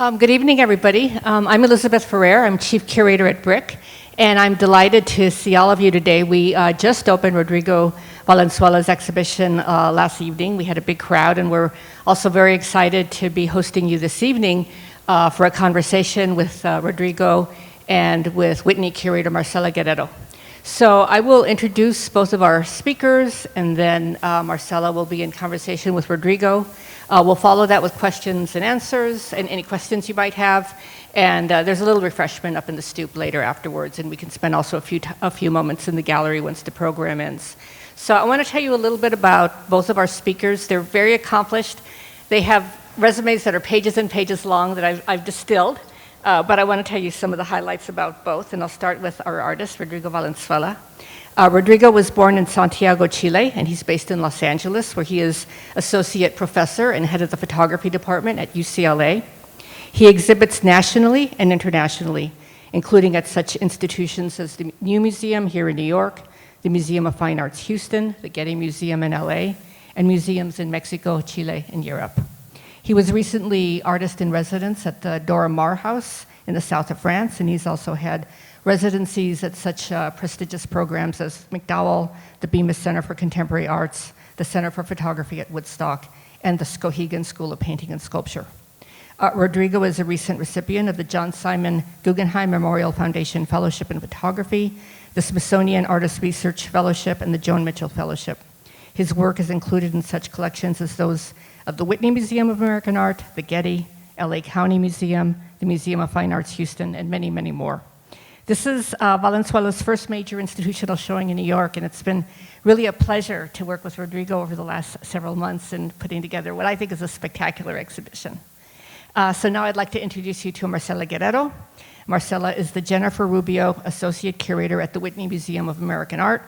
Good evening, everybody. I'm Elizabeth Ferrer. I'm Chief Curator at BRIC, and I'm delighted to see all of you today. We just opened Rodrigo Valenzuela's exhibition last evening. We had a big crowd, and we're also very excited to be hosting you this evening for a conversation with Rodrigo and with Whitney curator Marcela Guerrero. So I will introduce both of our speakers, and then Marcela will be in conversation with Rodrigo. We'll follow that with questions and answers, and any questions you might have. And there's a little refreshment up in the stoop later afterwards, and we can spend also a few moments in the gallery once the program ends. So I want to tell you a little bit about both of our speakers. They're very accomplished. They have resumes that are pages and pages long that I've distilled. But I want to tell you some of the highlights about both, and I'll start with our artist, Rodrigo Valenzuela. Rodrigo was born in Santiago, Chile, and he's based in Los Angeles, where he is associate professor and head of the photography department at UCLA. He exhibits nationally and internationally, including at such institutions as the New Museum here in New York, the Museum of Fine Arts Houston, the Getty Museum in LA, and museums in Mexico, Chile, and Europe. He was recently artist in residence at the Dora Maar House in the south of France, and he's also had residencies at such prestigious programs as MacDowell, the Bemis Center for Contemporary Arts, the Center for Photography at Woodstock, and the Skowhegan School of Painting and Sculpture. Rodrigo is a recent recipient of the John Simon Guggenheim Memorial Foundation Fellowship in Photography, the Smithsonian Artist Research Fellowship, and the Joan Mitchell Fellowship. His work is included in such collections as those of the Whitney Museum of American Art, the Getty, LA County Museum, the Museum of Fine Arts Houston, and many, many more. This is Valenzuela's first major institutional showing in New York, and it's been really a pleasure to work with Rodrigo over the last several months in putting together what I think is a spectacular exhibition. So now I'd like to introduce you to Marcela Guerrero. Marcela is the Jennifer Rubio Associate Curator at the Whitney Museum of American Art.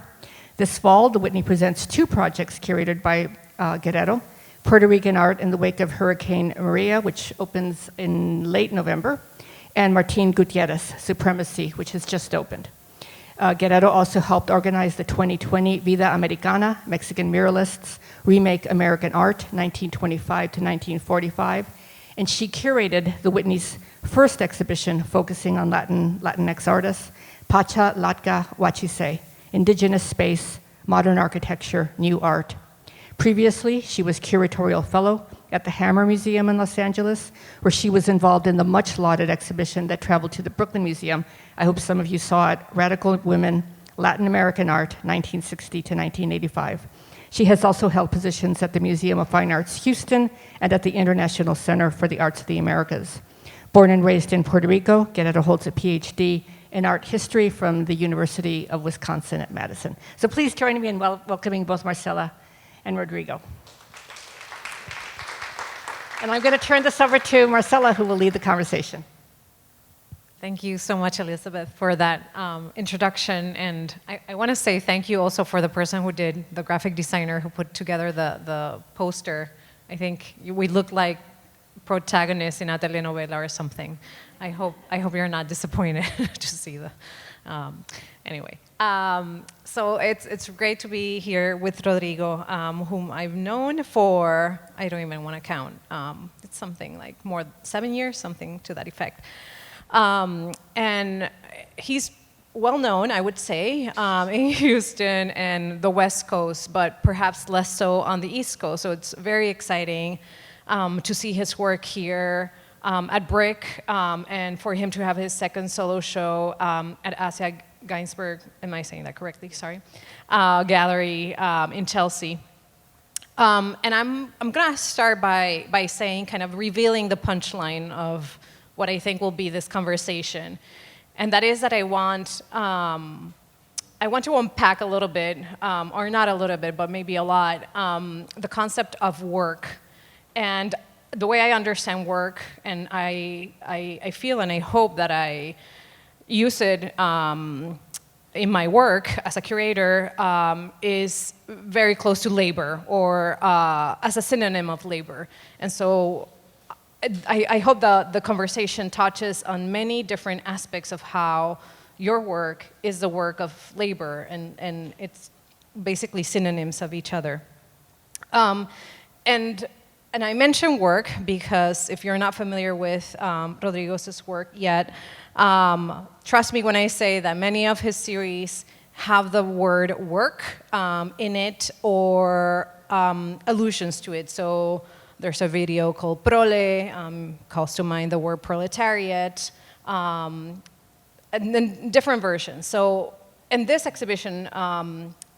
This fall, the Whitney presents two projects curated by Guerrero: Puerto Rican art in the wake of Hurricane Maria, which opens in late November, and Martin Gutierrez, Supremacy, which has just opened. Guerrero also helped organize the 2020 Vida Americana, Mexican Muralists Remake American Art, 1925 to 1945, and she curated the Whitney's first exhibition focusing on Latinx artists, Pacha Latga Huachise, Indigenous Space, Modern Architecture, New Art. Previously, she was curatorial fellow at the Hammer Museum in Los Angeles, where she was involved in the much-lauded exhibition that traveled to the Brooklyn Museum. I hope some of you saw it, Radical Women, Latin American Art, 1960 to 1985. She has also held positions at the Museum of Fine Arts Houston and at the International Center for the Arts of the Americas. Born and raised in Puerto Rico, Guerrero holds a PhD in art history from the University of Wisconsin at Madison. So please join me in welcoming both Marcela and Rodrigo. And I'm going to turn this over to Marcela, who will lead the conversation. Thank you so much, Elizabeth, for that introduction. And I want to say thank you also for the person who did, the graphic designer who put together the poster. I think we look like protagonists in a telenovela or something. I hope you're not disappointed to see the, anyway. So it's great to be here with Rodrigo, whom I've known for, I don't even want to count. It's something like 7 years, something to that effect. And he's well known, I would say, in Houston and the West Coast, but perhaps less so on the East Coast. So it's very exciting to see his work here at BRIC, and for him to have his second solo show at Asia Gainsbourg, am I saying that correctly? Sorry. Gallery in Chelsea. And I'm going to start by saying, kind of revealing the punchline of what I think will be this conversation. And that is that I want to unpack a little bit, or not a little bit, but maybe a lot, the concept of work. And the way I understand work, and I feel and I hope that I use it in my work as a curator, is very close to labor, or as a synonym of labor. And so I hope the conversation touches on many different aspects of how your work is the work of labor, and it's basically synonyms of each other. And and I mention work because if you're not familiar with Rodrigo's work yet, trust me when I say that many of his series have the word work in it or allusions to it. So there's a video called Prole, calls to mind the word proletariat, and then different versions. So in this exhibition,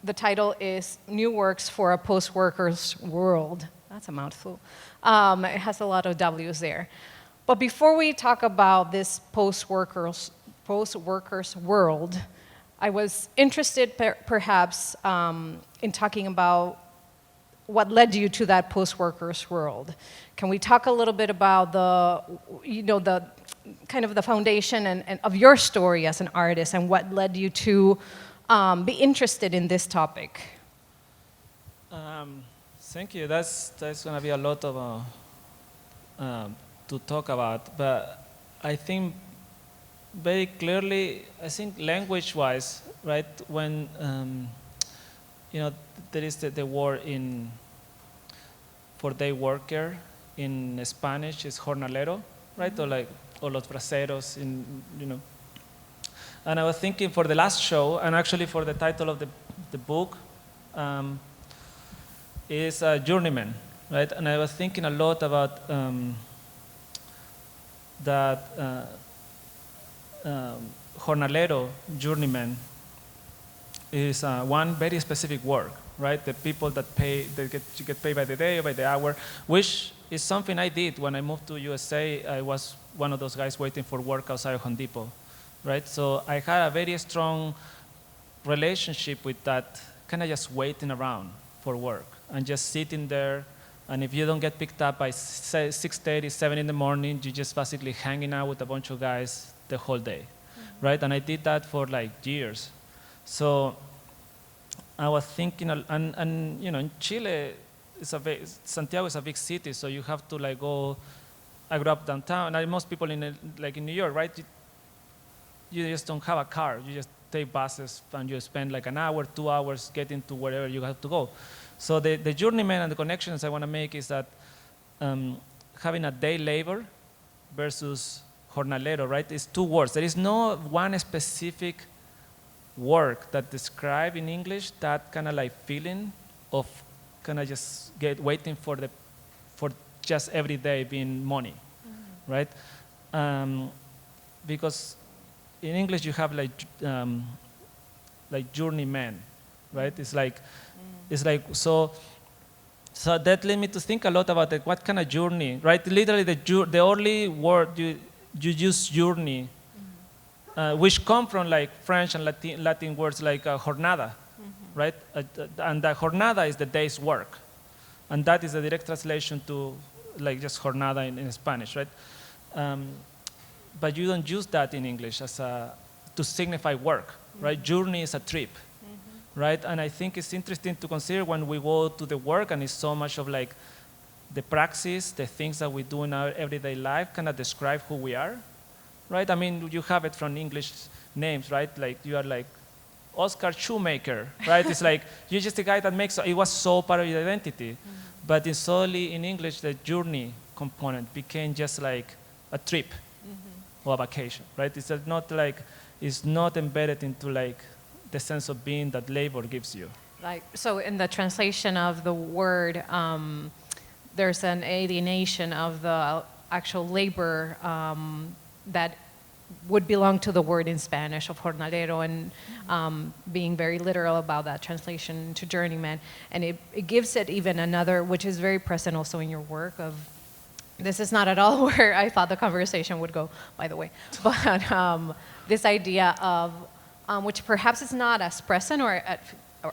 the title is New Works for a Post-Workers World. That's a mouthful. It has a lot of W's there. But before we talk about this post-workers world, I was interested perhaps in talking about what led you to that post-workers world. Can we talk a little bit about the kind of the foundation and of your story as an artist and what led you to be interested in this topic? Thank you. That's going to be a lot of to talk about, but I think very clearly, I think language-wise, right? When there is the word for day worker in Spanish is jornalero, right? Mm-hmm. Or los braceros And I was thinking for the last show, and actually for the title of the book, is journeyman, right? And I was thinking a lot about that jornalero, journeyman, is one very specific work, right? The people that get paid by the day or by the hour, which is something I did when I moved to USA. I was one of those guys waiting for work outside of Home Depot, right? So I had a very strong relationship with that, kind of just waiting around for work and just sitting there. And if you don't get picked up by 6:30, 7 in the morning, you're just basically hanging out with a bunch of guys the whole day, mm-hmm. right? And I did that for years. So I was thinking, and in Chile, Santiago is a big city, so you have to go. I grew up downtown, and most people in New York, right? You just don't have a car. You just take buses, and you spend an hour, 2 hours getting to wherever you have to go. So the journeyman and the connections I want to make is that having a day labor versus jornalero, right? It's two words. There is no one specific work that describe in English that kind of feeling of kind of just waiting for just every day being money, mm-hmm. right? Because in English you have journeyman, right? It's so that led me to think a lot about what kind of journey, right? Literally the only word you use journey, mm-hmm. Which come from French and Latin words like jornada, mm-hmm. right? And the jornada is the day's work, and that is a direct translation to just jornada in Spanish, right? But you don't use that in English to signify work, mm-hmm. right? Journey is a trip. Right, and I think it's interesting to consider when we go to the work, and it's so much of the praxis, the things that we do in our everyday life, kind of describe who we are, right? I mean, you have it from English names, right? You are Oscar Shoemaker, right? It's you're just a guy that makes. It was so part of your identity, mm-hmm. but it's solely in English the journey component became just a trip, mm-hmm. or a vacation, right? It's not it's not embedded into the sense of being that labor gives you. So in the translation of the word, there's an alienation of the actual labor that would belong to the word in Spanish of jornalero, and being very literal about that translation to journeyman. And it gives it even another, which is very present also in your work of, this is not at all where I thought the conversation would go, by the way, but this idea of, which perhaps is not as present, or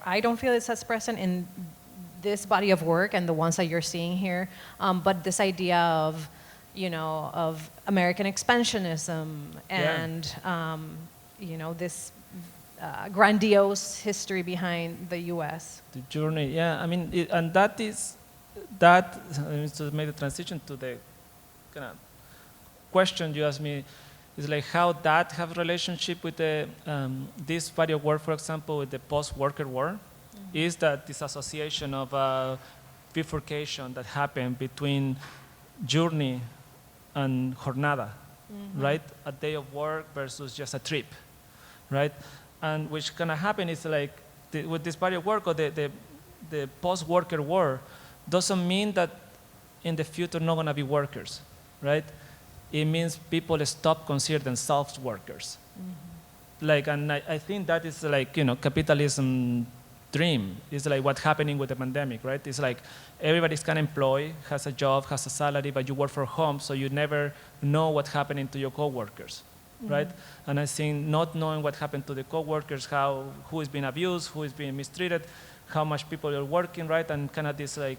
I don't feel it's as present in this body of work and the ones that you're seeing here, but this idea of, of American expansionism and, this grandiose history behind the U.S. The journey, yeah, I mean, and that to make the transition to the kind of question you asked me, is how that have relationship with the this body of work, for example, with the post-worker war, mm-hmm. is that this association of bifurcation that happened between journey and jornada, right? A day of work versus just a trip, right? And which kind of happen is like with this body of work or the post-worker world doesn't mean that in the future not gonna be workers, right? It means people stop considering themselves workers. Like, and I think that is like, capitalism dream. It's like what's happening with the pandemic, right? It's like everybody's kind of employed, has a job, has a salary, but you work from home, so you never know what's happening to your coworkers, right? And I think not knowing what happened to the coworkers, who is being abused, who is being mistreated, how much people are working, right? And kind of this like,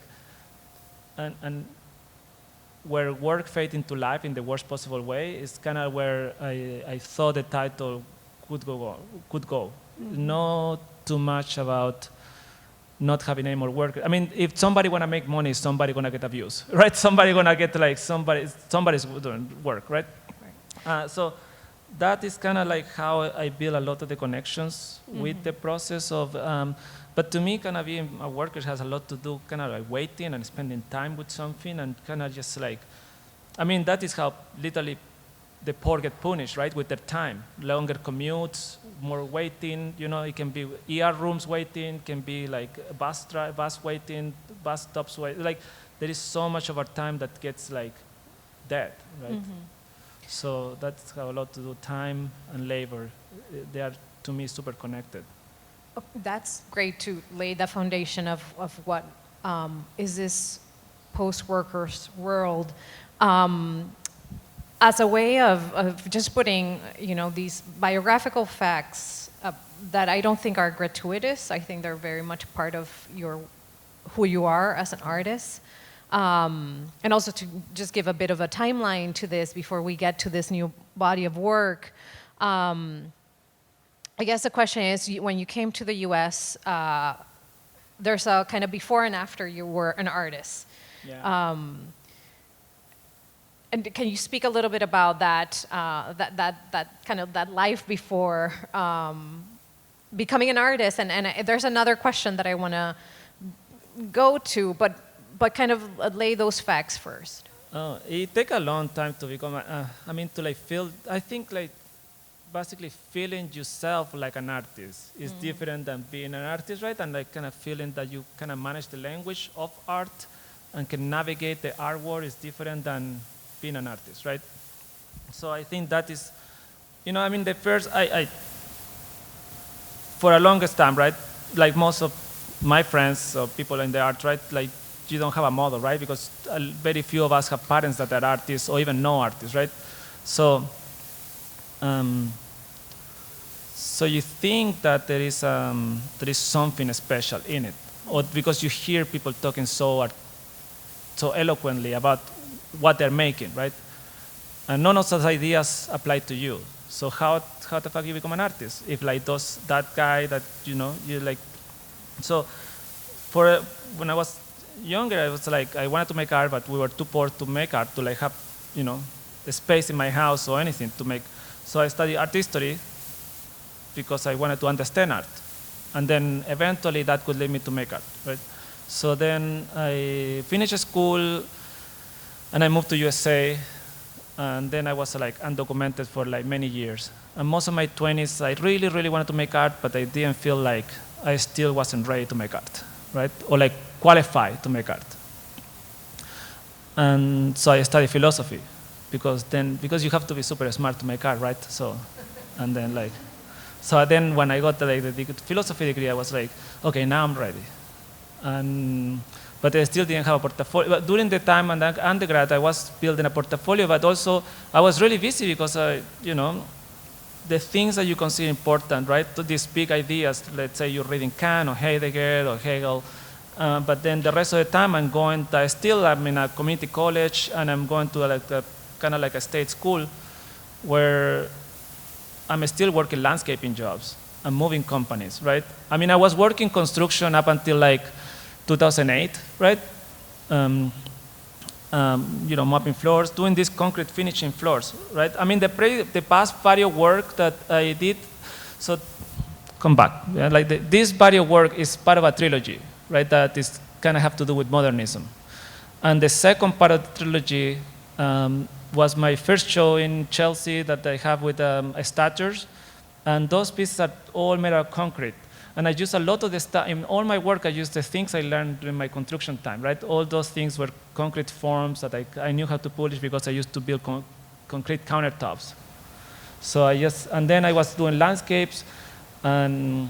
and where work fade into life in the worst possible way is kind of where I thought the title could go. Not too much about not having any more work. I mean, if somebody wanna make money, somebody gonna get abused, right? Somebody gonna get like somebody's doing work, right? So that is kind of like how I build a lot of the connections with the process of. But to me, kind of being a worker has a lot to do, kind of like waiting and spending time with something, and kind of just like, I mean, that is how literally the poor get punished, right, with their time. Longer commutes, more waiting, it can be ER rooms waiting, can be like bus waiting, bus stops waiting. Like, there is so much of our time that gets like dead, right? So that's how a lot to do, time and labor. They are, to me, super connected. That's great to lay the foundation of what is this post-workers world. As a way of just putting, these biographical facts that I don't think are gratuitous. I think they're very much part of who you are as an artist. And also to just give a bit of a timeline to this before we get to this new body of work. I guess the question is, when you came to the US, there's a kind of before and after you were an artist. Yeah. And can you speak a little bit about that, that kind of that life before becoming an artist? And there's another question that I want to go to, but kind of lay those facts first. It takes a long time to become, to like feel, I think like basically feeling yourself like an artist is different than being an artist, right? And like kind of feeling that you kind of manage the language of art and can navigate the art world is different than being an artist, right? So I think that is, the first, for a longest time, right? Like most of my friends or people in the art, right? Like you don't have a model, right? Because very few of us have parents that are artists or even know artists, right? So, so you think that there is something special in it, or because you hear people talking so eloquently about what they're making, right? And none of those ideas apply to you. So how the fuck you become an artist if like that guy that you like? So when I was younger, I was like I wanted to make art, but we were too poor to make art to like have the space in my house or anything to make. So I studied art history because I wanted to understand art, and then eventually that could lead me to make art, right? So then I finished school. And I moved to USA, and then I was like undocumented for like many years. And most of my 20s, I really, really wanted to make art, but I didn't feel like I still wasn't ready to make art, right? Or like qualified to make art. And so I studied philosophy, because you have to be super smart to make art, right? So, and then like, so then when I got the philosophy degree, I was like, okay, now I'm ready. But I still didn't have a portfolio. But during the time in undergrad, I was building a portfolio, but also I was really busy because, the things that you consider important, right? To these big ideas, let's say you're reading Kant or Heidegger or Hegel, but then the rest of the time I'm in a community college, and I'm going to kind of like a state school where I'm still working landscaping jobs and moving companies, right? I was working construction up until like 2008, right? Mopping floors, doing this concrete finishing floors, right? The past body of work that I did, so come back. Yeah? Like this body of work is part of a trilogy, right? That is kind of have to do with modernism. And the second part of the trilogy was my first show in Chelsea that I have with statues. And those pieces are all made out of concrete. And I use a lot of the stuff, in all my work, I use the things I learned during my construction time, right? All those things were concrete forms that I knew how to polish because I used to build concrete countertops. So and then I was doing landscapes and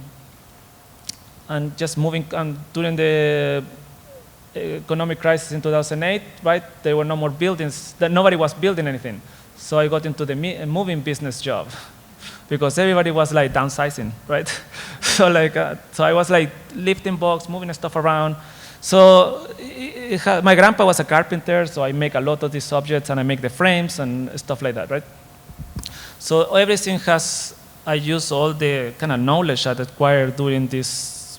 just moving, during the economic crisis in 2008, right? There were no more buildings, nobody was building anything. So I got into the moving business job because everybody was like downsizing, right? So I was like lifting box, moving stuff around. So my grandpa was a carpenter, so I make a lot of these objects and I make the frames and stuff like that, right? So everything I use all the kind of knowledge I acquired during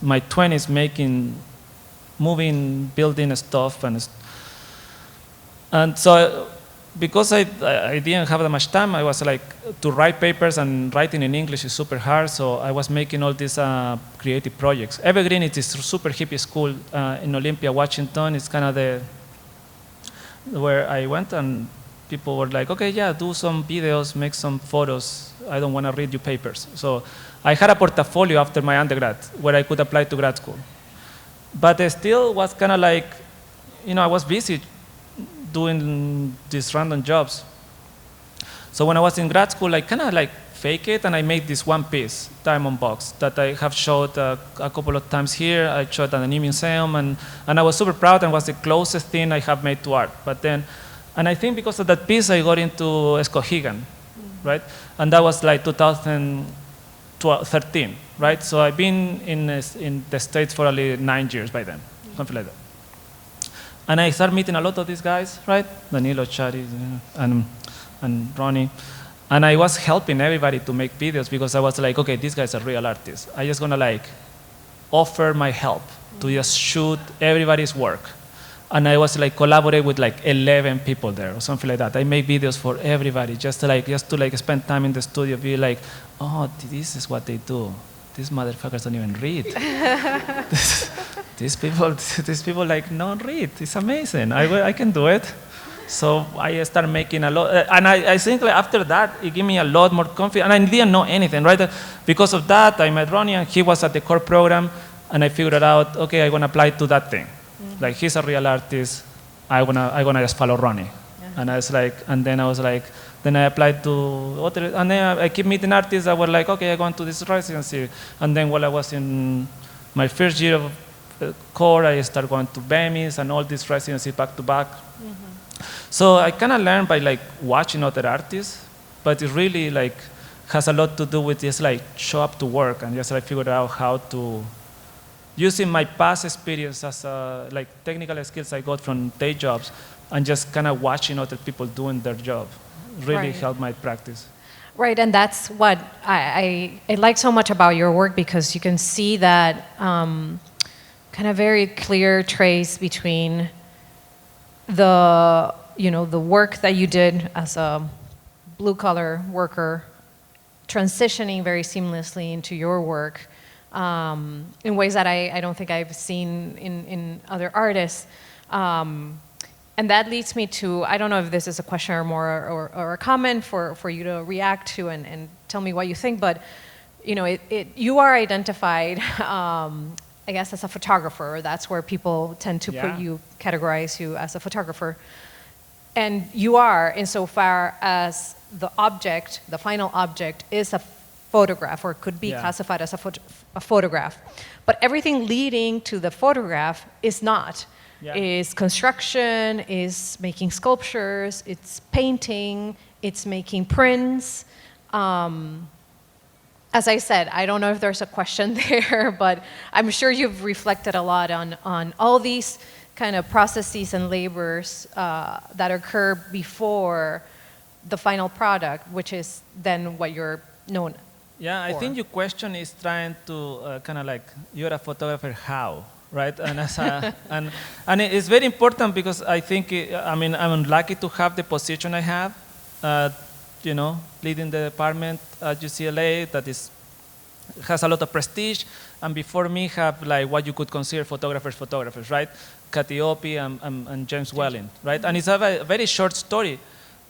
my 20s moving, building stuff, and so because I didn't have that much time, I was like, to write papers, and writing in English is super hard, so I was making all these creative projects. Evergreen is this super hippie school in Olympia, Washington. It's kind of where I went, and people were like, okay, yeah, do some videos, make some photos. I don't want to read your papers. So I had a portfolio after my undergrad where I could apply to grad school. But I still was kind of like, I was busy doing these random jobs. So when I was in grad school, I kind of like fake it, and I made this one piece, diamond box, that I have showed a couple of times here. I showed at a new museum, and I was super proud, and was the closest thing I have made to art. But then, and I think because of that piece, I got into Skowhegan, right? And that was like 2013, right? So I've been in the States for only 9 years by then, something like that. And I started meeting a lot of these guys, right? Danilo, Chari, and Ronnie. And I was helping everybody to make videos because I was like, okay, these guys are real artists. I just gonna like offer my help to just shoot everybody's work. And I was like collaborate with like 11 people there or something like that. I made videos for everybody just to spend time in the studio, be like, oh, this is what they do. These motherfuckers don't even read. These people like don't read. It's amazing. I can do it. So I started making a lot, and I think like after that it gave me a lot more confidence. And I didn't know anything, right? Because of that, I met Ronnie, and he was at the core program, and I figured out, okay, I'm gonna apply to that thing. Mm-hmm. Like he's a real artist. I'm gonna just follow Ronnie. Yeah. And I was like, then I applied to other, and then I keep meeting artists that were like, okay, I go into this residency. And then while I was in my first year of core, I started going to BEMIS and all these residencies back to back. Mm-hmm. So I kind of learned by like watching other artists, but it really like has a lot to do with just like show up to work and just like figure out how to, using my past experience as like technical skills I got from day jobs and just kind of watching other people doing their job really helped my practice. Right, and that's what I like so much about your work, because you can see that kind of very clear trace between the work that you did as a blue-collar worker, transitioning very seamlessly into your work in ways that I don't think I've seen in other artists. And that leads me to, I don't know if this is a question or more or a comment for you to react to and tell me what you think, but you are identified, I guess, as a photographer. That's where people tend to categorize you as a photographer. And you are, insofar as the object, the final object, is a photograph, or could be classified as a photograph. But everything leading to the photograph is not. Is construction, is making sculptures, it's painting, it's making prints. As I said, I don't know if there's a question there, but I'm sure you've reflected a lot on all these kind of processes and labors that occur before the final product, which is then what you're known for. Yeah, I think your question is trying to kind of like, you're a photographer, how? Right, and it's very important because I think I'm lucky to have the position I have, leading the department at UCLA that is has a lot of prestige, and before me have like what you could consider photographers, right? Catiopi and James Welling, right? And it's a very short story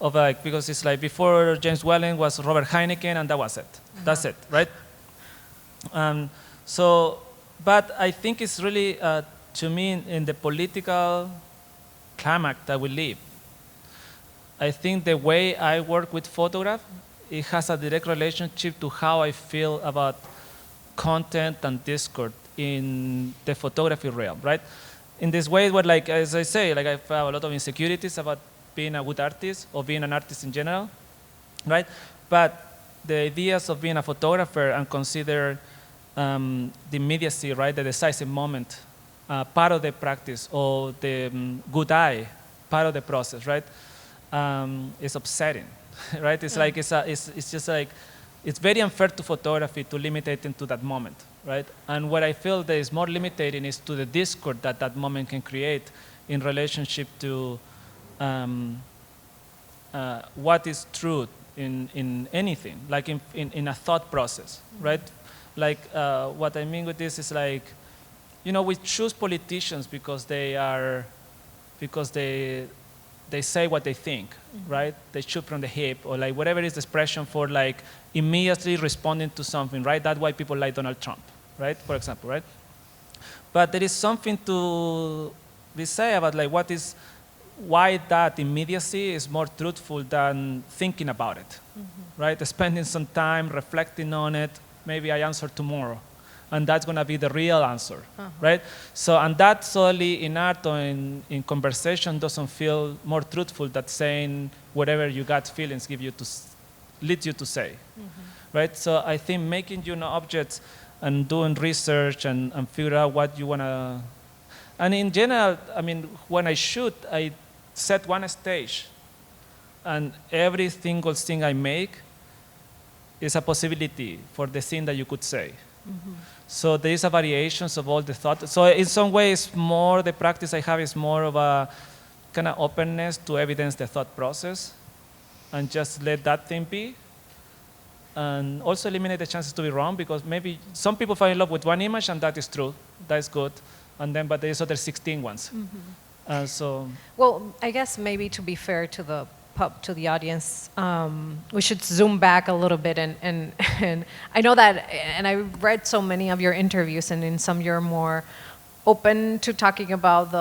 of like, because it's like before James Welling was Robert Heineken, and that was it. That's it, right? So, but I think it's really, to me, in the political climate that we live, I think the way I work with photograph, it has a direct relationship to how I feel about content and discourse in the photography realm, right? In this way, what, like, as I say, like I have a lot of insecurities about being a good artist or being an artist in general, right? But the ideas of being a photographer and consider the immediacy, right, the decisive moment, part of the practice, or the good eye, part of the process, right, is upsetting, right? It's like, it's just like, it's very unfair to photography to limit it into that moment, right? And what I feel that is more limiting is to the discord that that moment can create in relationship to what is truth in anything, like in a thought process, right? Like what I mean with this is like, you know, we choose politicians because they say what they think, right? They shoot from the hip, or like whatever is the expression for like immediately responding to something, right? That's why people like Donald Trump, right? For example, right? But there is something to be said about like why that immediacy is more truthful than thinking about it, right? Spending some time reflecting on it, maybe I answer tomorrow, and that's going to be the real answer, right? So, and that solely in art or in conversation doesn't feel more truthful than saying whatever your gut feelings lead you to say, right? So I think making objects and doing research and figure out what you want to, and in general, I mean, when I shoot, I set one stage, and every single thing I make is a possibility for the thing that you could say. So there is a variations of all the thoughts. So in some ways, more the practice I have is more of a kind of openness to evidence the thought process, and just let that thing be, and also eliminate the chances to be wrong, because maybe some people fall in love with one image and that is true, that is good, and then but there's other 16 ones. So well, I guess maybe to be fair to the audience, we should zoom back a little bit, and I know that, and I read so many of your interviews, and in some you're more open to talking about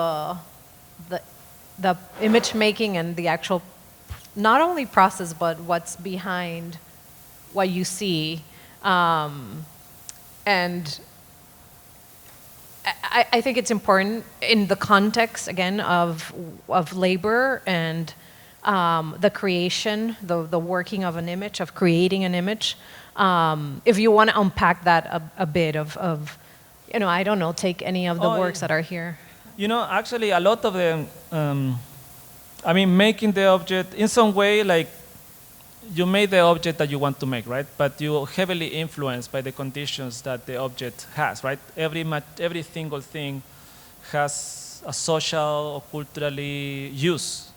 the image making and the actual, not only process, but what's behind what you see, and I think it's important in the context, again, of labor and the creation, the working of an image, of creating an image. If you want to unpack that a bit of, you know, I don't know, take any of the works that are here. You know, actually, a lot of them, I mean, making the object, in some way, like, you made the object that you want to make, right? But you're heavily influenced by the conditions that the object has, right? Every single thing has a social or culturally use,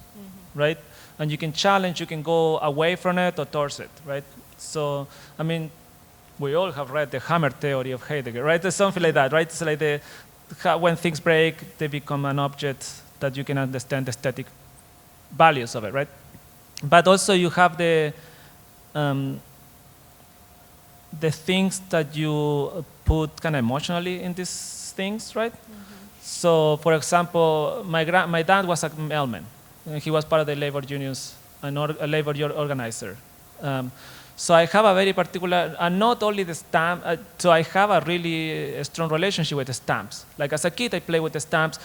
right? And you can challenge, you can go away from it or towards it, right? So, I mean, we all have read the hammer theory of Heidegger, right? There's something like that, right? It's like when things break, they become an object that you can understand the aesthetic values of it, right? But also you have the things that you put kind of emotionally in these things, right? So, for example, my dad was a mailman. He was part of the labor unions, a labor organizer. So I have a very particular, and not only the stamp, so I have a really strong relationship with the stamps. Like as a kid, I played with the stamps.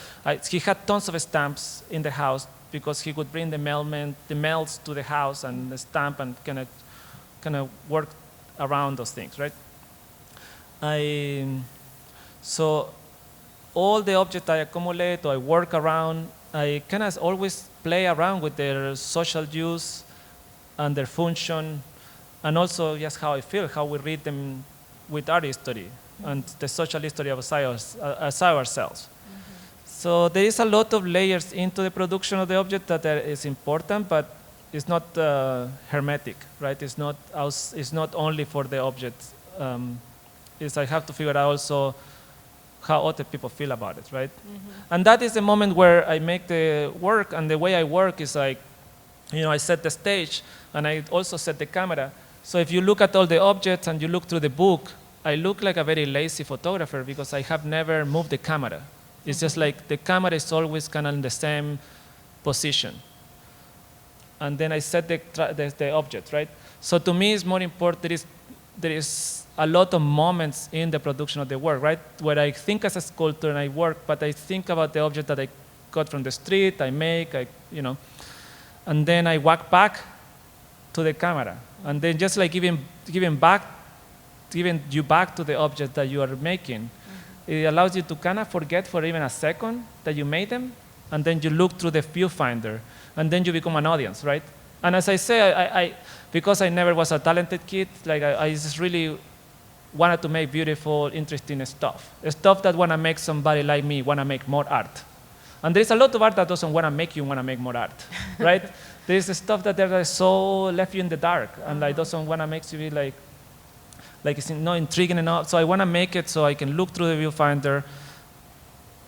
He had tons of stamps in the house because he would bring the mails to the house and the stamp and kind of work around those things, right? So all the objects I accumulate or I work around, I kind of always play around with their social use and their function, and also just how I feel, how we read them with art history and the social history of ourselves. So there is a lot of layers into the production of the object that is important, but it's not hermetic, right? It's not only for the object is I have to figure out also how other people feel about it, right? And that is the moment where I make the work, and the way I work is like, I set the stage, and I also set the camera. So if you look at all the objects and you look through the book, I look like a very lazy photographer because I have never moved the camera. It's just like the camera is always kind of in the same position. And then I set the object, right? So to me, it's more important. There is a lot of moments in the production of the work, right? Where I think as a sculptor and I work, but I think about the object that I got from the street, I make, and then I walk back to the camera. And then just like giving you back to the object that you are making, it allows you to kind of forget for even a second that you made them, and then you look through the viewfinder, and then you become an audience, right? And as I say, because I never was a talented kid, like I just really wanted to make beautiful, interesting stuff that want to make somebody like me want to make more art. And there's a lot of art that doesn't want to make you want to make more art, right? There's stuff that is so left you in the dark, and like doesn't want to make you be like it's not intriguing enough. So I want to make it so I can look through the viewfinder,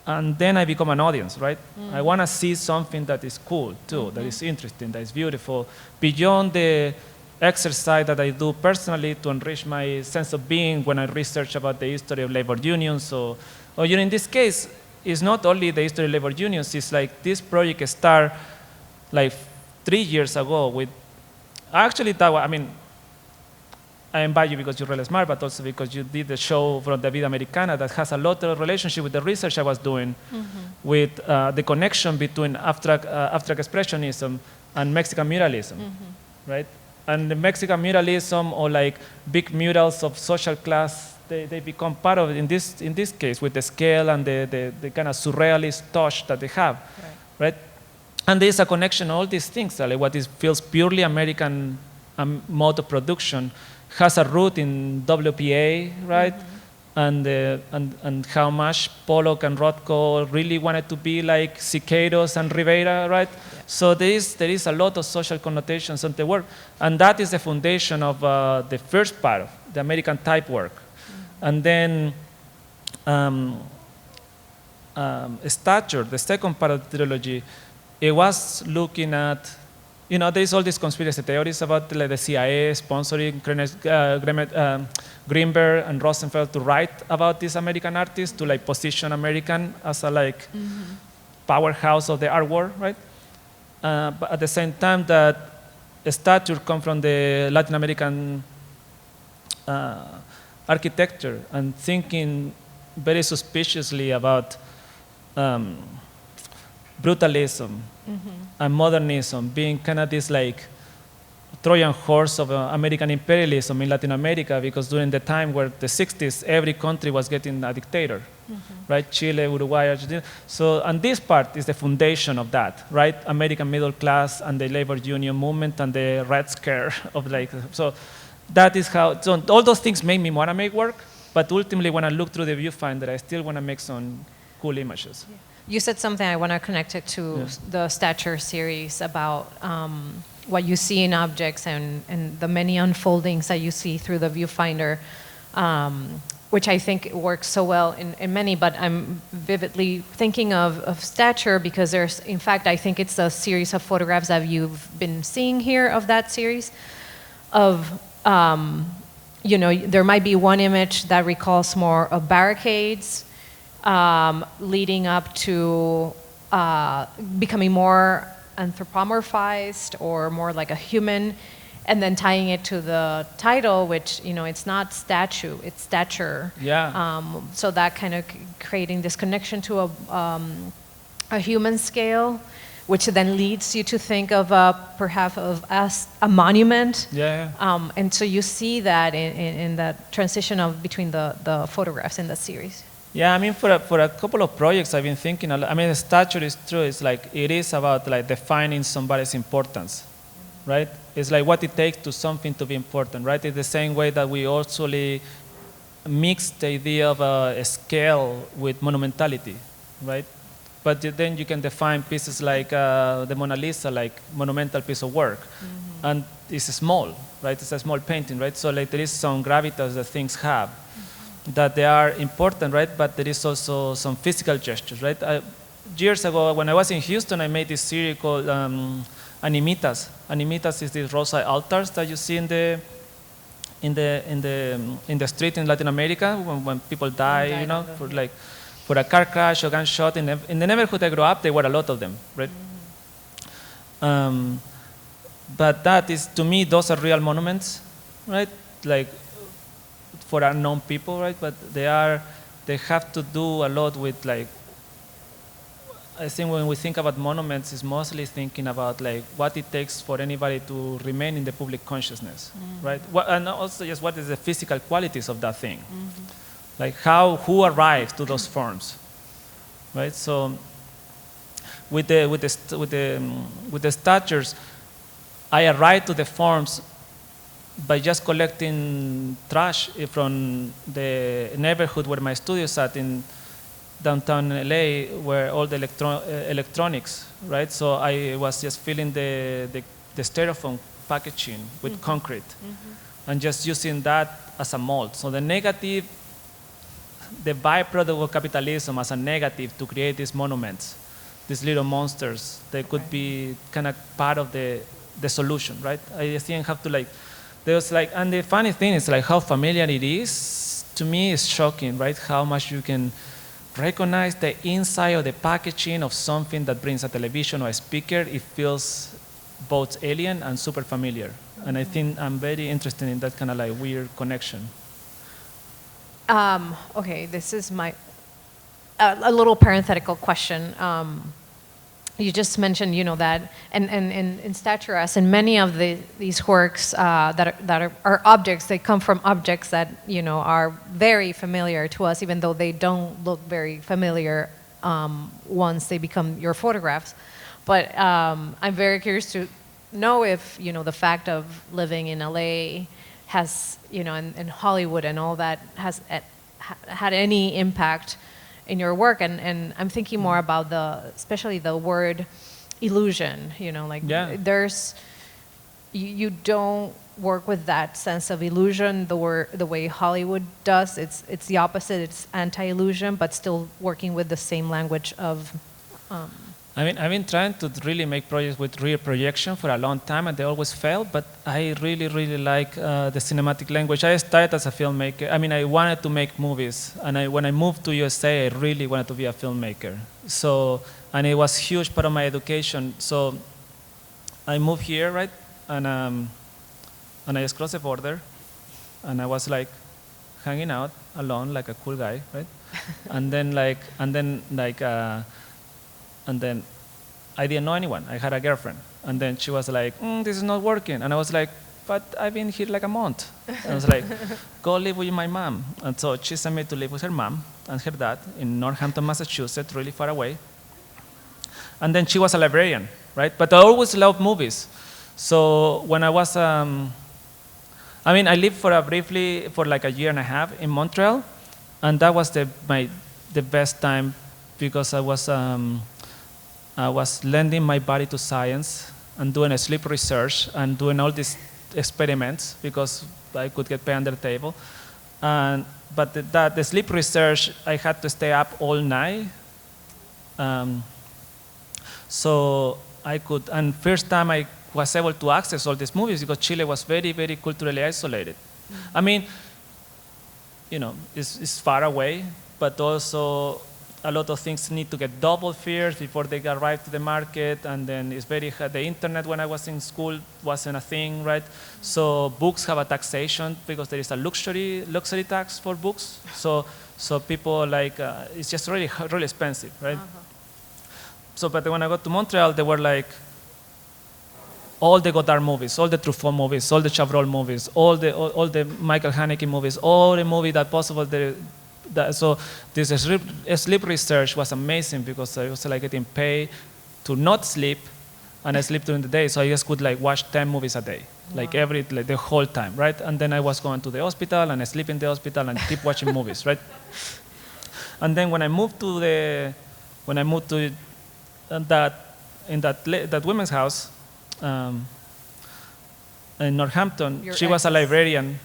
and then I become an audience, right? I want to see something that is cool too, that is interesting, that is beautiful, beyond the exercise that I do personally to enrich my sense of being when I research about the history of labor unions. Or in this case, it's not only the history of labor unions, it's like this project started like 3 years ago with, actually I invite you because you're really smart, but also because you did the show from the Vida Americana that has a lot of relationship with the research I was doing with the connection between abstract expressionism and Mexican muralism, right? And the Mexican muralism, or like big murals of social class, they become part of it in this case with the scale and the kind of surrealist touch that they have, right? And there's a connection, all these things, like what feels purely American mode of production has a root in WPA, right? And how much Pollock and Rothko really wanted to be like Siqueiros and Rivera, right? Yeah. So there is a lot of social connotations on the work, and that is the foundation of the first part of the American type work. And then Stature, the second part of the trilogy, it was looking at, there's all these conspiracy theories about like, the CIA sponsoring Greenberg and Rosenfeld to write about these American artists, to like position American as a powerhouse of the art world, right? But at the same time that Stature come from the Latin American architecture and thinking very suspiciously about brutalism and modernism being kind of this like Trojan horse of American imperialism in Latin America, because during the time where the 60s, every country was getting a dictator, right? Chile, Uruguay, Argentina. So, and this part is the foundation of that, right? American middle class and the labor union movement and the Red Scare of like, so that is how, so all those things make me want to make work, but ultimately when I look through the viewfinder, I still want to make some cool images. Yeah. You said something, I want to connect it to the Stature series about what you see in objects and the many unfoldings that you see through the viewfinder, which I think works so well in many, but I'm vividly thinking of Stature because there's, in fact, I think it's a series of photographs that you've been seeing here of that series of, there might be one image that recalls more of barricades, leading up to becoming more anthropomorphized or more like a human, and then tying it to the title, which, it's not statue, it's stature. Yeah. So that kind of creating this connection to a human scale, which then leads you to think of perhaps of as a monument. Yeah. And so you see that in that transition between the photographs in the series. Yeah, I mean, for a couple of projects, I've been thinking. I mean, the Stature is true. It's like it is about like defining somebody's importance, right? It's like what it takes to something to be important, right? It's the same way that we also mix the idea of a scale with monumentality, right? But then you can define pieces like the Mona Lisa, like monumental piece of work, and it's small, right? It's a small painting, right? So like there is some gravitas that things have. that they are important, right? But there is also some physical gestures, right? Years ago, when I was in Houston, I made this series called Animitas. Animitas is these roadside altars that you see in the street in Latin America when people die, you know, for a car crash or gunshot. In the neighborhood I grew up, there were a lot of them, right? But that is, to me, those are real monuments, right? Like for unknown people, right? But they have to do a lot with like. I think when we think about monuments, it's mostly thinking about like what it takes for anybody to remain in the public consciousness, right? And also just what is the physical qualities of that thing, like who arrived to those forms, right? So with the statues, I arrived to the forms by just collecting trash from the neighborhood where my studio sat in downtown LA, where all the electronics, right? So I was just filling the styrofoam packaging with concrete and just using that as a mold. So the negative, the byproduct of capitalism as a negative to create these monuments, these little monsters, they could be kind of part of the solution, right? I think I have to like, there's like, and the funny thing is like how familiar it is. To me, it's shocking, right? How much you can recognize the inside of the packaging of something that brings a television or a speaker. It feels both alien and super familiar. And I think I'm very interested in that kind of like weird connection. Okay, this is a little parenthetical question. You just mentioned, you know, that, and in statuas, and many of these works that are objects, they come from objects that, you know, are very familiar to us, even though they don't look very familiar once they become your photographs. But I'm very curious to know if, you know, the fact of living in LA has, you know, and Hollywood and all that has had any impact in your work, and I'm thinking more about especially the word illusion, you know, like you don't work with that sense of illusion the way Hollywood does. It's the opposite, it's anti-illusion, but still working with the same language of I mean, I've been trying to really make projects with real projection for a long time, and they always fail, but I really, really like the cinematic language. I started as a filmmaker. I mean, I wanted to make movies, and when I moved to USA, I really wanted to be a filmmaker. So, and it was a huge part of my education. So I moved here, right, and I just crossed the border, and I was like hanging out alone like a cool guy, right? and then I didn't know anyone. I had a girlfriend. And then she was like, this is not working. And I was like, but I've been here like a month. And I was like, go live with my mom. And so she sent me to live with her mom and her dad in Northampton, Massachusetts, really far away. And then she was a librarian, right? But I always loved movies. So when I was, I lived briefly for like a year and a half in Montreal. And that was the best time because I was lending my body to science and doing a sleep research and doing all these experiments because I could get paid under the table. But the sleep research, I had to stay up all night. So I could, and first time I was able to access all these movies because Chile was very, very culturally isolated. I mean, you know, it's far away, but also a lot of things need to get double first before they arrive to the market, and then it's very hard. The internet when I was in school wasn't a thing, right? So books have a taxation because there is a luxury tax for books. So people like it's just really expensive, right? So, but when I got to Montreal, they were like all the Godard movies, all the Truffaut movies, all the Chabrol movies, all the Michael Haneke movies, all the movies that possible. So this sleep research was amazing because I was like getting paid to not sleep, and I sleep during the day, so I just could like watch 10 movies a day, like the whole time, right? And then I was going to the hospital and I sleep in the hospital and keep watching movies, right? And then when I moved to that women's house in Northampton, she was a librarian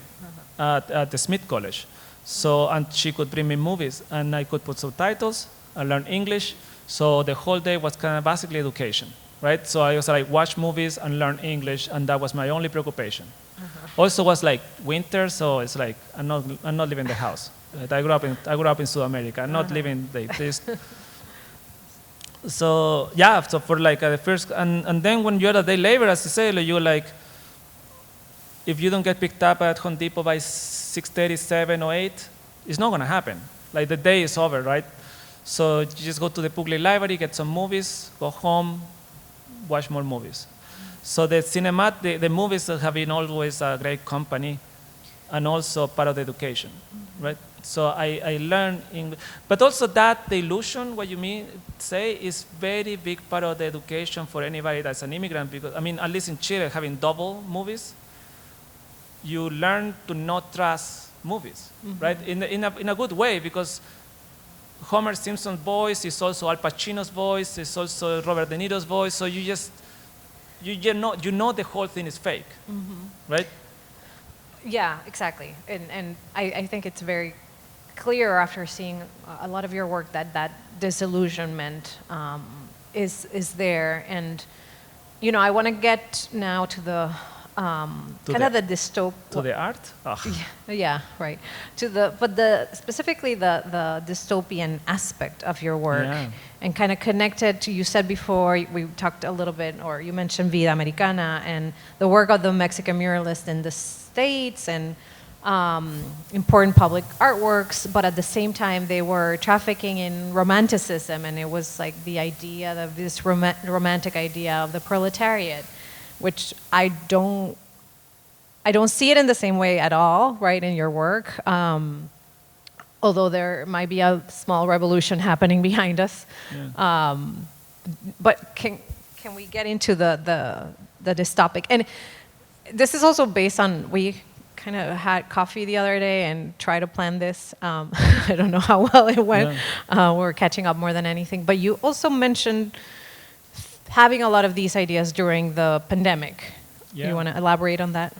at the Smith College. So, and she could bring me movies, and I could put subtitles, I learned English, so the whole day was kind of basically education, right? So I was like, watch movies and learn English, and that was my only preoccupation. Also was like winter, so it's like, I'm not leaving the house. I grew up in South America, I'm not leaving this. So yeah, so for like the first, and then when you're a day labor, as you say, like, you're like, if you don't get picked up at Home Depot by 6:30, 7 or 8, it's not gonna happen. Like the day is over, right? So you just go to the public library, get some movies, go home, watch more movies. So the movies have been always a great company and also part of the education, right? So I learned English, but also that the illusion, what you say, is very big part of the education for anybody that's an immigrant, because, I mean, at least in Chile, having double movies, you learn to not trust movies, right? In a good way, because Homer Simpson's voice is also Al Pacino's voice, it's also Robert De Niro's voice, so you know the whole thing is fake, right? Yeah, exactly. And I think it's very clear after seeing a lot of your work that disillusionment is there. And, you know, I want to get now to the the dystopian. To the art? Oh. Yeah, right. But specifically the dystopian aspect of your work, and kind of connected to, you said before, we talked a little bit, or you mentioned Vida Americana and the work of the Mexican muralists in the States, and important public artworks, but at the same time they were trafficking in romanticism, and it was like the idea of this romantic idea of the proletariat, which I don't see it in the same way at all, right, in your work. Although there might be a small revolution happening behind us. Yeah. But can we get into this topic? And this is also based on, we kind of had coffee the other day and tried to plan this. I don't know how well it went. Yeah. We're catching up more than anything. But you also mentioned having a lot of these ideas during the pandemic. Yeah. You want to elaborate on that?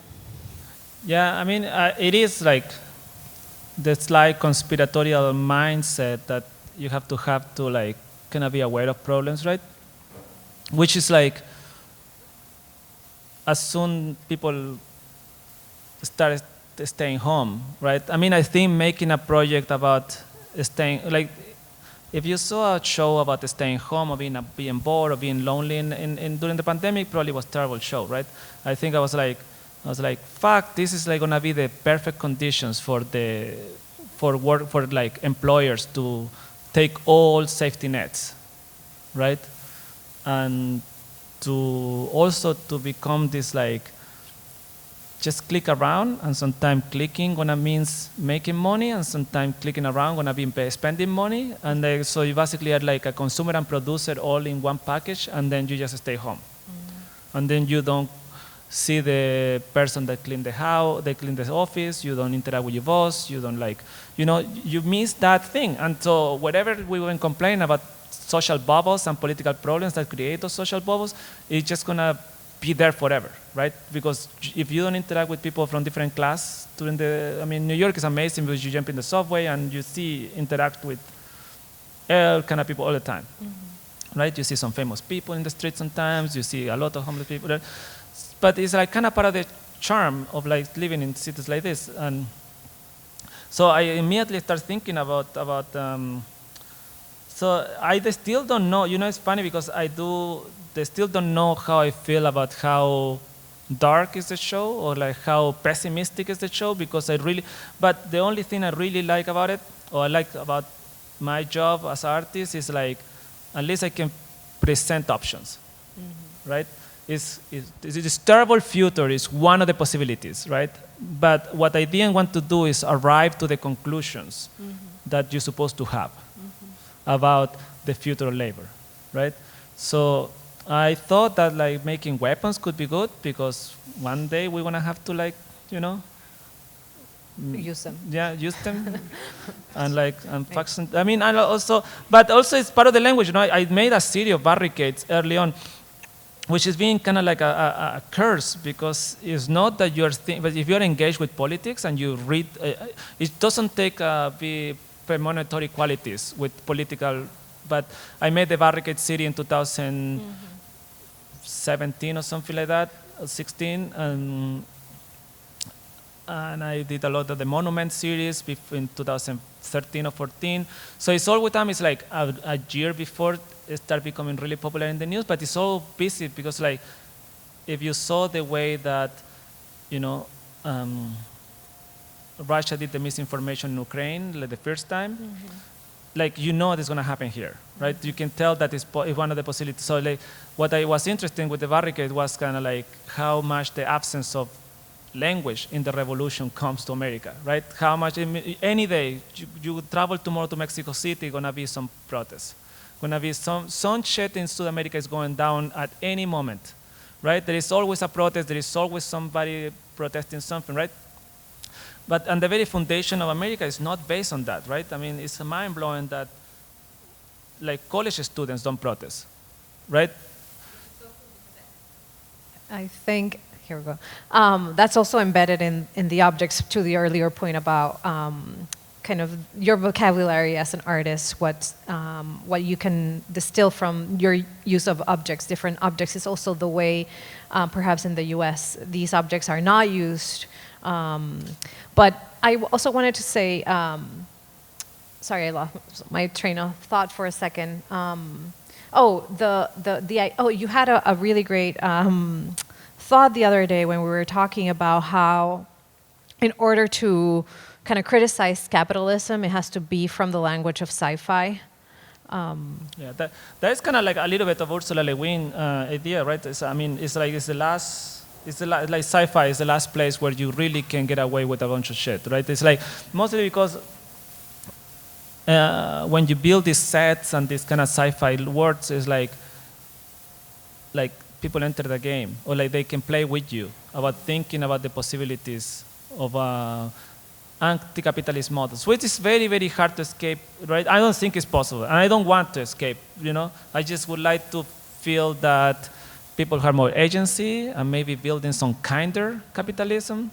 Yeah, I mean, it is like the slight conspiratorial mindset that you have to like kind of be aware of problems, right? Which is like, as soon people start staying home, right? I mean, I think making a project about staying, like, if you saw a show about staying home or being bored or being lonely during the pandemic, probably was a terrible show, right? I think I was like, fuck, this is like gonna be the perfect conditions for like employers to take all safety nets, right? And to also to become this like, just click around, and sometimes clicking gonna means making money, and sometimes clicking around gonna be spending money, and so you basically are like a consumer and producer all in one package, and then you just stay home, and then you don't see the person that clean the house, they clean the office, you don't interact with your boss, you don't like, you know, you miss that thing. And so whatever we even complain about social bubbles and political problems that create those social bubbles, it's just gonna be there forever, right? Because if you don't interact with people from different class during I mean, New York is amazing because you jump in the subway and you interact with all kind of people all the time, right? You see some famous people in the street sometimes, you see a lot of homeless people there. But it's like kind of part of the charm of like living in cities like this. And so I immediately start thinking about so I still don't know, you know, it's funny because they still don't know how I feel about how dark is the show or like how pessimistic is the show, because but the only thing I really like about it, or I like about my job as an artist, is like, at least I can present options, right? This terrible future is one of the possibilities, right? But what I didn't want to do is arrive to the conclusions that you're supposed to have about the future of labor, right? So I thought that like making weapons could be good, because one day we're gonna have to like, you know, use them. Yeah, use them, and like function. I mean, but also it's part of the language. You know, I made a series of barricades early on. which is being kind of like a curse, because it's not that you're but if you're engaged with politics and you read, it doesn't take be premonitory qualities with political, but I made the Barricade City in 2017 or something like that, 16, and I did a lot of the Monument series in 2013 or 14. So it's all with time, it's like a year before it started becoming really popular in the news, but it's all busy because like, if you saw the way that, you know, Russia did the misinformation in Ukraine like the first time, like you know it's going to happen here, right? You can tell that it's one of the possibilities. So like, what I was interested with the Barricade was kind of like how much the absence of language in the revolution comes to America, right? How much, any day, you travel tomorrow to Mexico City, going to be some protests. Going to be some shit in South America is going down at any moment, right? There is always a protest, there is always somebody protesting something, right? But and the very foundation of America is not based on that, right? I mean, it's mind-blowing that like college students don't protest, right? I think, here we go. That's also embedded in the objects, to the earlier point about kind of your vocabulary as an artist, what you can distill from your use of objects, different objects, is also the way, perhaps in the US, these objects are not used. But I also wanted to say, sorry, I lost my train of thought for a second. You had a really great thought the other day when we were talking about how, in order to kind of criticize capitalism, it has to be from the language of sci-fi. Yeah, that is kind of like a little bit of Ursula Le Guin idea, right? It's like sci-fi is the last place where you really can get away with a bunch of shit, right? It's like mostly because when you build these sets and these kind of sci-fi worlds, it's like people enter the game, or like they can play with you about thinking about the possibilities of anti-capitalist models, which is very, very hard to escape, right? I don't think it's possible, and I don't want to escape, you know? I just would like to feel that people have more agency and maybe building some kinder capitalism,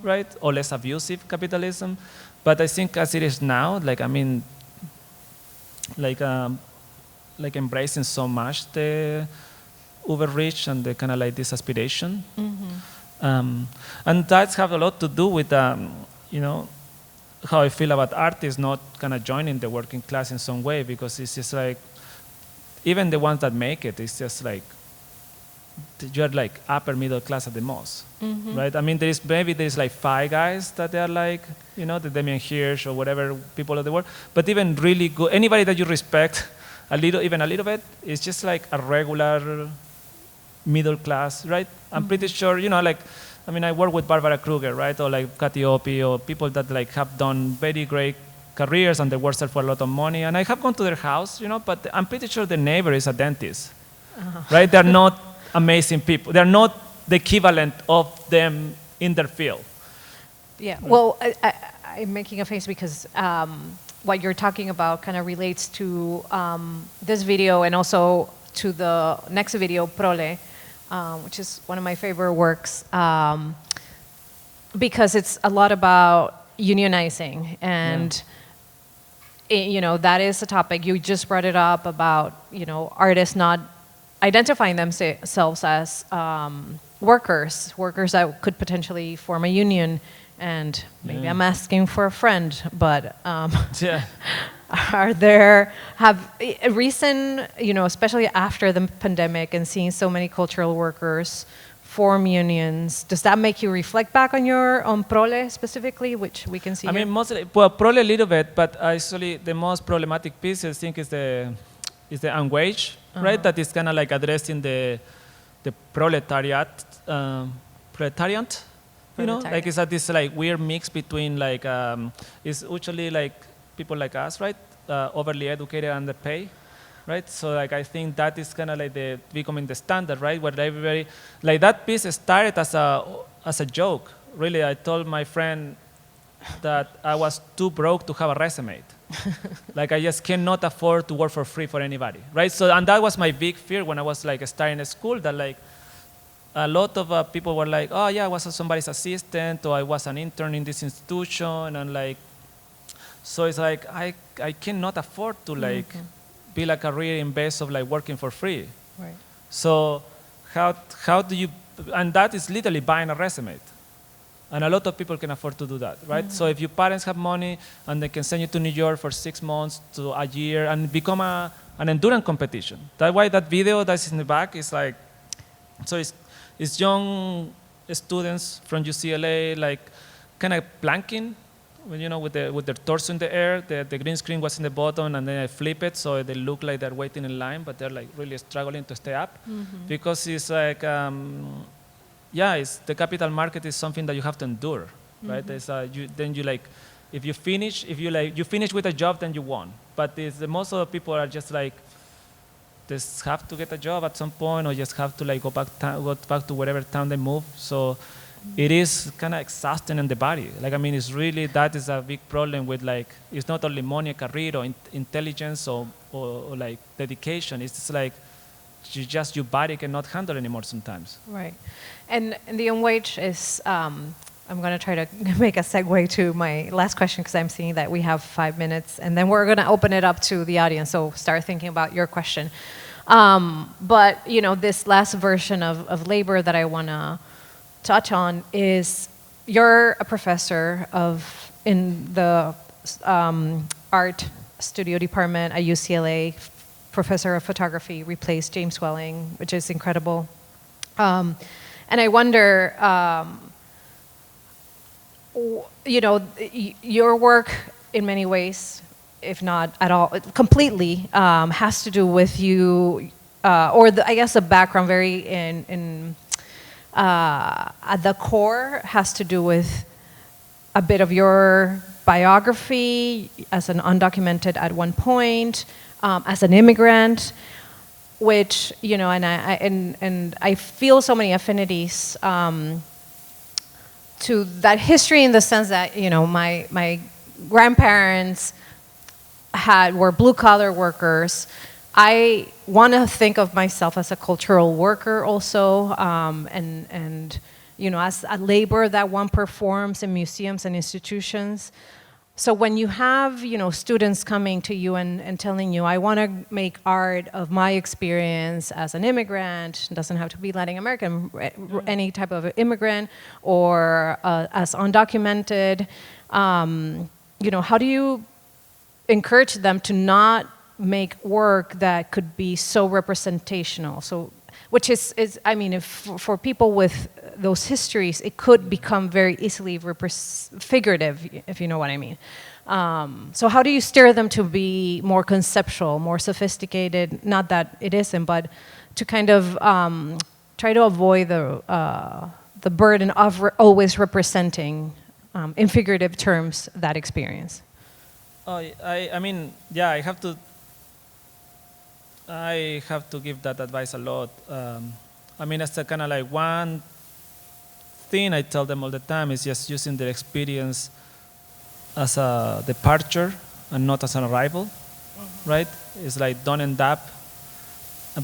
right? Or less abusive capitalism. But I think as it is now, like, I mean, like embracing so much the uber rich and the kind of like this aspiration. And that's have a lot to do with, you know, how I feel about artists not kind of joining the working class in some way, because it's just like, even the ones that make it, it's just like, you're like upper middle class at the most, right? I mean, there's like 5 guys that they are like, you know, the Damien Hirsch or whatever people of the world, but even really good, anybody that you respect even a little bit, is just like a regular middle class, right? I'm pretty sure, you know, like, I mean, I work with Barbara Kruger, right? Or like Cathy Opie, or people that like have done very great careers and they work for a lot of money, and I have gone to their house, you know, but I'm pretty sure the neighbor is a dentist, right? They're not amazing people. They're not the equivalent of them in their field. Yeah, well, I'm making a face because what you're talking about kind of relates to this video and also to the next video, Prole, which is one of my favorite works, because it's a lot about unionizing, and you know, that is a topic. You just brought it up about, you know, artists not identifying themselves as workers that could potentially form a union. And maybe I'm asking for a friend, but have recent, you know, especially after the pandemic and seeing so many cultural workers form unions, does that make you reflect back on Prole specifically, which we can see I here? mean, mostly, well, Prole a little bit, but actually the most problematic piece, I think, is the unwage, right? That is kind of like addressing the proletariat, you know, like it's this like weird mix between like, it's usually like people like us, right? Overly educated and underpaid, right? So like I think that is kind of like becoming the standard, right? Where everybody, like that piece started as a joke. Really, I told my friend that I was too broke to have a resume, Like I just cannot afford to work for free for anybody, right? So, and that was my big fear when I was like starting school, that like a lot of people were like, oh yeah, I was somebody's assistant, or I was an intern in this institution, and like, so it's like I cannot afford to like build a career in base of like working for free. Right. So how do you, and that is literally buying a resume. And a lot of people can afford to do that, right? So if your parents have money and they can send you to New York for 6 months to a year and become an endurance competition. That's why that video that's in the back is like, so it's young students from UCLA like kind of planking, you know, with their torso in the air. The green screen was in the bottom, and then I flip it so they look like they're waiting in line, but they're like really struggling to stay up because it's like, yeah, the capital market is something that you have to endure, right? Then you like, if you finish with a job, then you won. But most of the people are just like, just have to get a job at some point, or just have to like go back to whatever town they move. So it is kind of exhausting in the body. Like, I mean, it's really, that is a big problem with like, it's not only money, career, or intelligence, or like dedication. It's just like, your body cannot handle anymore sometimes. Right. And the wage is, I'm going to try to make a segue to my last question, because I'm seeing that we have 5 minutes, and then we're going to open it up to the audience, so start thinking about your question. But, you know, this last version of labor that I want to touch on is, you're a professor in the art studio department at UCLA, professor of photography, replaced James Welling, which is incredible. And I wonder, you know, your work in many ways, if not at all, completely, has to do with you, or I guess the background very at the core has to do with a bit of your biography as an undocumented at one point, as an immigrant, which, you know, and I feel so many affinities to that history, in the sense that, you know, my grandparents were blue-collar workers. I want to think of myself as a cultural worker also, and you know, as a labor that one performs in museums and institutions. So when you have, you know, students coming to you and telling you, I want to make art of my experience as an immigrant, it doesn't have to be Latin American, any type of immigrant, or as undocumented, you know, how do you encourage them to not make work that could be so representational? So, which is I mean, if for people with those histories, it could become very easily figurative, if you know what I mean. So how do you steer them to be more conceptual, more sophisticated? Not that it isn't, but to kind of try to avoid the burden of always representing, in figurative terms, that experience. I mean, yeah, I have to give that advice a lot. I mean, it's a kind of like one thing I tell them all the time is just using their experience as a departure and not as an arrival, right? It's like don't end up.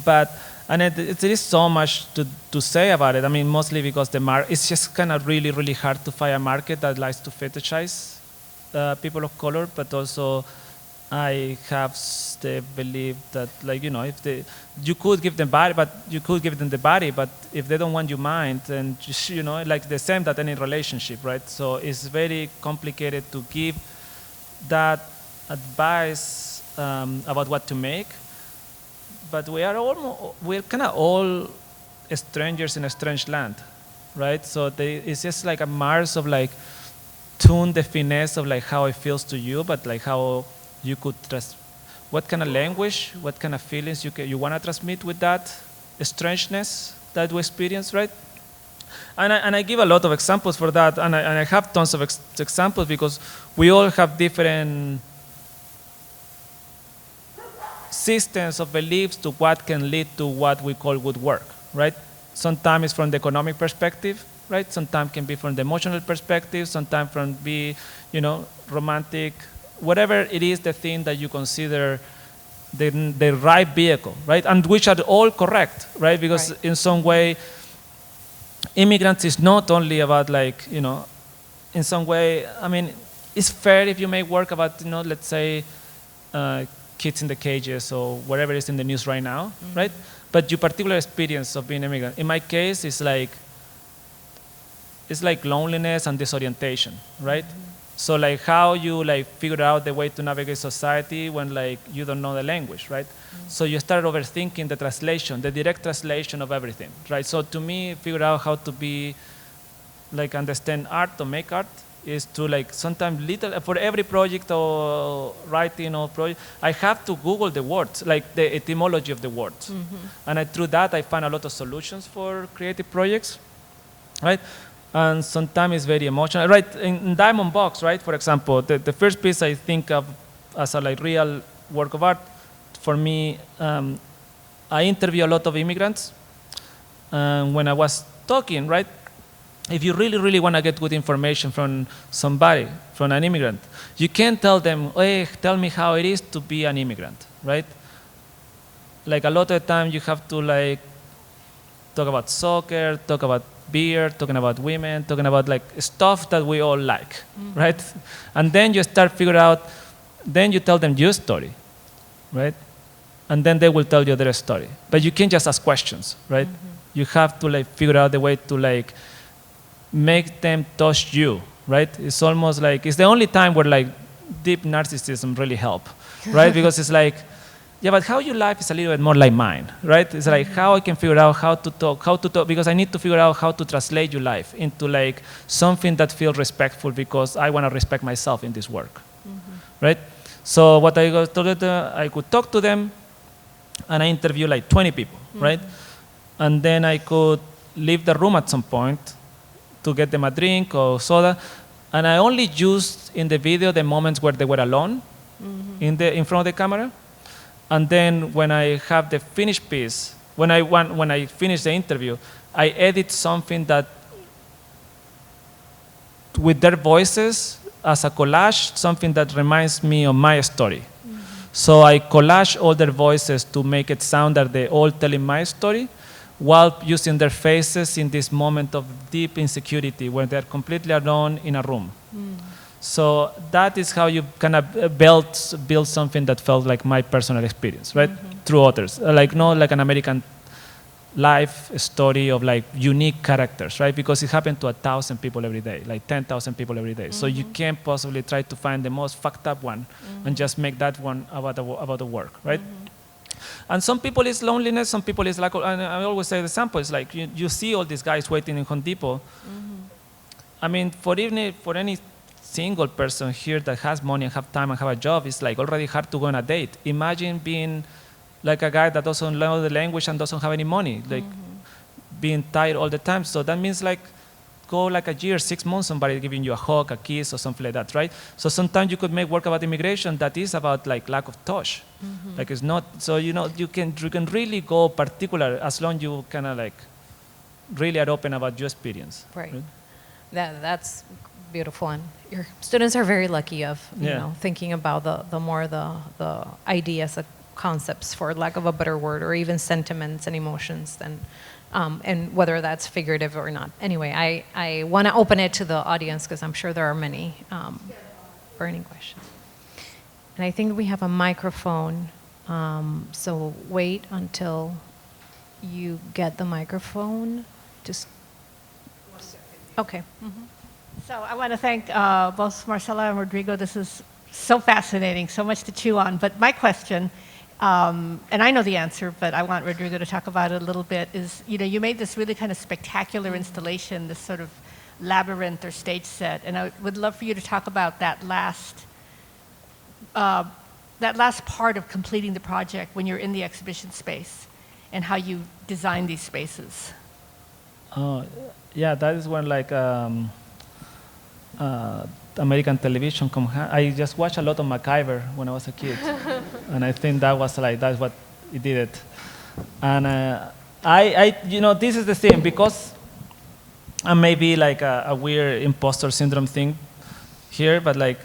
But, and it is so much to say about it. I mean, mostly because it's just kind of really, really hard to find a market that likes to fetishize people of color, but also I have the belief that, like, you know, you could give them the body, but if they don't want your mind, then just, you know, like the same that any relationship, right? So it's very complicated to give that advice about what to make. But we're kind of all strangers in a strange land, right? So it's just like a Mars of like tune the finesse of like how it feels to you, but like how you could trust, what kind of language, what kind of feelings you want to transmit with that strangeness that we experience, right? And I give a lot of examples for that, and I have tons of examples because we all have different systems of beliefs to what can lead to what we call good work, right? Sometimes it's from the economic perspective, right? Sometimes can be from the emotional perspective, sometimes from romantic whatever it is, the thing that you consider the right vehicle, right? And which are all correct, right? Because Right. in some way, immigrants is not only about like, in some way, I mean, it's fair if you make work about, let's say, kids in the cages or whatever is in the news right now, right? But your particular experience of being an immigrant, in my case, it's like loneliness and disorientation, right? So like how you like figure out the way to navigate society when like you don't know the language, right? So you start overthinking the translation, the direct translation of everything, right? So to me, figure out how to be like understand art or make art is to like sometimes little for every project or writing or project, I have to Google the words, like the etymology of the words, and through that I find a lot of solutions for creative projects, right? And sometimes it's very emotional, right? In Diamond Box, right? For example, the first piece I think of as a like real work of art for me, I interview a lot of immigrants, and when I was talking, right? If you really, really want to get good information from somebody, from an immigrant, you can't tell them, hey, tell me how it is to be an immigrant, right? Like a lot of the time you have to like talk about soccer, talk about beer, talking about women, talking about like stuff that we all like, right? And then you start figure out, then you tell them your story, right? And then they will tell you their story. But you can't just ask questions, right? You have to like figure out the way to like make them touch you, right? It's almost like, it's the only time where like deep narcissism really help, right? Because it's like, yeah, but how your life is a little bit more like mine, right? It's like how I can figure out how to talk, because I need to figure out how to translate your life into like something that feels respectful because I want to respect myself in this work, right? So what I told them, I could talk to them and I interview like 20 people, right? And then I could leave the room at some point to get them a drink or soda, and I only used in the video the moments where they were alone in front of the camera. And then when I have the finished piece, when I finish the interview, I edit something that with their voices as a collage, something that reminds me of my story. So I collage all their voices to make it sound that they're all telling my story, while using their faces in this moment of deep insecurity where they're completely alone in a room. So that is how you kind of build something that felt like my personal experience, right? Through others, like not like an American life story of like unique characters, right? Because it happened to 1,000 people every day, like 10,000 people every day. So you can't possibly try to find the most fucked up one and just make that one about the work, right? And some people is loneliness, some people is like, and I always say the example is like you see all these guys waiting in Home Depot. I mean, for any single person here that has money and have time and have a job, it's like already hard to go on a date. Imagine being like a guy that doesn't know the language and doesn't have any money, like being tired all the time. So that means like go like a year, 6 months, somebody giving you a hug, a kiss, or something like that, right? So sometimes you could make work about immigration that is about like lack of touch. Like it's not, so you can really go particular as long you kind of like really are open about your experience. Right. That's beautiful, and your students are very lucky of thinking about the ideas, the concepts, for lack of a better word, or even sentiments and emotions, and whether that's figurative or not. Anyway, I want to open it to the audience because I'm sure there are many burning questions. And I think we have a microphone, so wait until you get the microphone. Just okay. So I want to thank both Marcela and Rodrigo. This is so fascinating, so much to chew on. But my question, and I know the answer, but I want Rodrigo to talk about it a little bit, is you made this really kind of spectacular installation, this sort of labyrinth or stage set, and I would love for you to talk about that last part of completing the project when you're in the exhibition space and how you design these spaces. Yeah, that is when like American television I just watched a lot of MacGyver when I was a kid, and I think that's what it did it. And this is the thing, because I may be like a weird imposter syndrome thing here, but like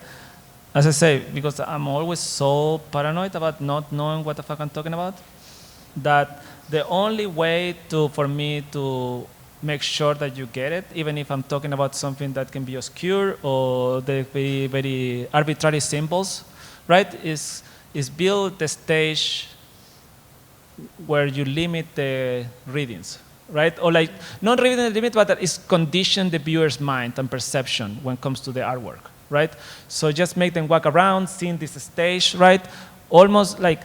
as I say, because I'm always so paranoid about not knowing what the fuck I'm talking about, that the only way for me to make sure that you get it, even if I'm talking about something that can be obscure or the very, very arbitrary symbols, right, is build the stage where you limit the readings, right? Or like, not really the limit, but that is condition the viewer's mind and perception when it comes to the artwork, right? So just make them walk around, seeing this stage, right? Almost like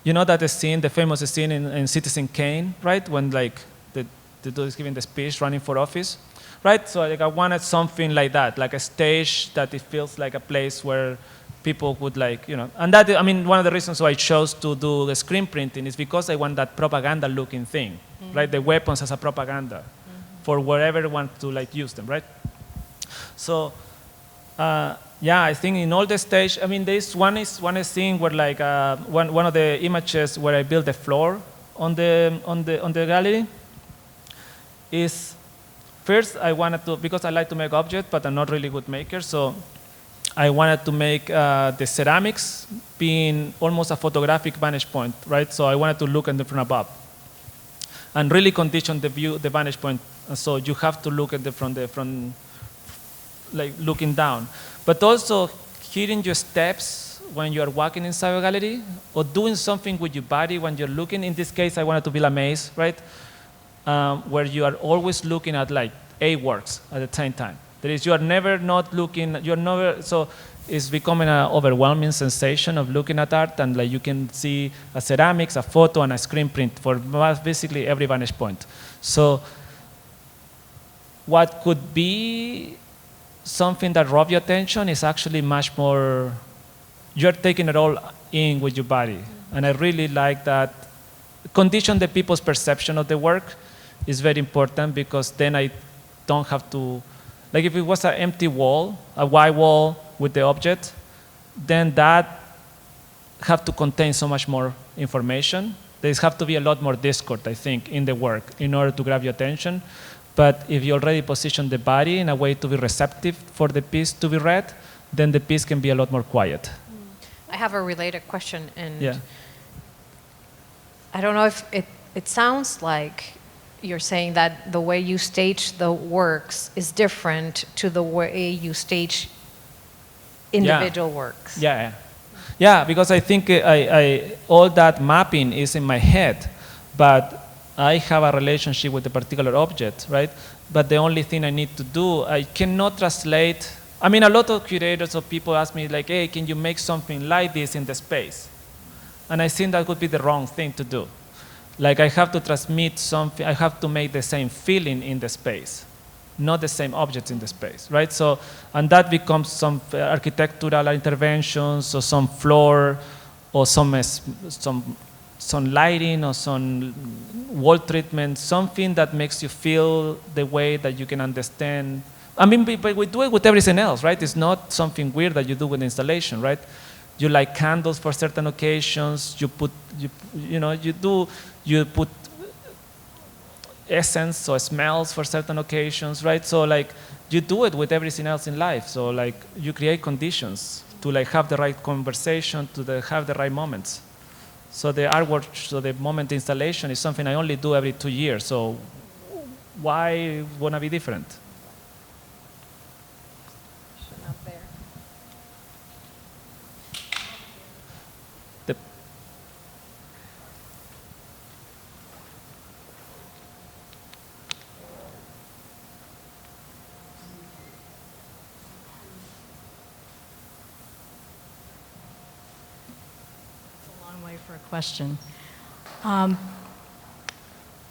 you know that the scene, the famous scene in Citizen Kane, right? When like the dude is giving the speech, running for office, right? So like I wanted something like that, like a stage that it feels like a place where people would like, you know, and that, I mean, one of the reasons why I chose to do the screen printing is because I want that propaganda-looking thing, right? The weapons as a propaganda for wherever you want to like use them, right? So, yeah, I think in all the stage, I mean, there's one thing where like one of the images where I built the floor on the gallery is first I wanted to, because I like to make objects, but I'm not really good maker, so I wanted to make the ceramics being almost a photographic vantage point, right? So I wanted to look at them from above and really condition the view, the vantage point. So you have to look at from like looking down. But also hearing your steps when you are walking inside a gallery or doing something with your body when you're looking. In this case, I wanted to build a maze, right? Where you are always looking at like 8 works at the same time. That is, you are never not looking, you're never, so it's becoming an overwhelming sensation of looking at art, and like you can see a ceramics, a photo, and a screen print for basically every vantage point. So what could be something that robs your attention is actually much more, you're taking it all in with your body. And I really like that. Condition the people's perception of the work is very important, because then I don't have to, like if it was an empty wall, a white wall with the object, then that have to contain so much more information. There have to be a lot more discord, I think, in the work in order to grab your attention. But if you already position the body in a way to be receptive for the piece to be read, then the piece can be a lot more quiet. I have a related question, and Yeah. I don't know if it sounds like you're saying that the way you stage the works is different to the way you stage individual works. Yeah, yeah, because I think all that mapping is in my head, but I have a relationship with a particular object, right? But the only thing I need to do, I cannot translate. I mean, a lot of curators or people ask me like, hey, can you make something like this in the space? And I think that would be the wrong thing to do. Like I have to transmit something, I have to make the same feeling in the space, not the same objects in the space, right? So, and that becomes some architectural interventions or some floor or some lighting or some wall treatment, something that makes you feel the way that you can understand. I mean, but we do it with everything else, right? It's not something weird that you do with installation, right? You light candles for certain occasions. You put essence or smells for certain occasions, right? So like you do it with everything else in life. So like you create conditions to like have the right conversation, to have the right moments. So the artwork, so the moment installation is something I only do every 2 years. So why wanna be different? For a question.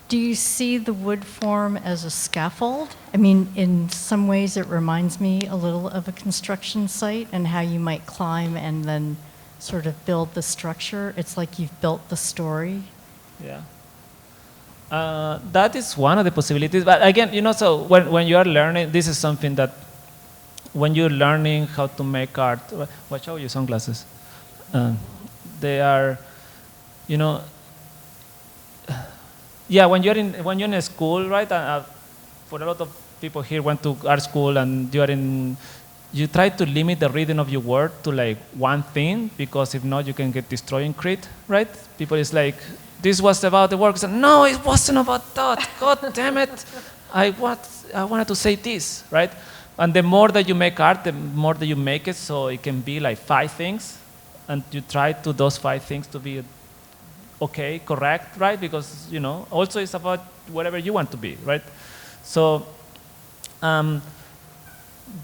Do you see the wood form as a scaffold? I mean, in some ways it reminds me a little of a construction site and how you might climb and then sort of build the structure. It's like you've built the story. Yeah. That is one of the possibilities. But again, you know, so when you are learning, this is something that when you're learning how to make art, watch out your sunglasses. They are, you know, yeah, when you're in a school, right? For a lot of people here went to art school, and you are in you try to limit the reading of your work to like one thing, because if not, you can get destroyed in crit, right? People is like, this was about the work. So, no, it wasn't about that. God damn it. I wanted to say this, right? And the more that you make art, the more that you make it, so it can be like 5 things, and you try to those 5 things to be okay, correct, right? Because, you know, also it's about whatever you want to be, right? So,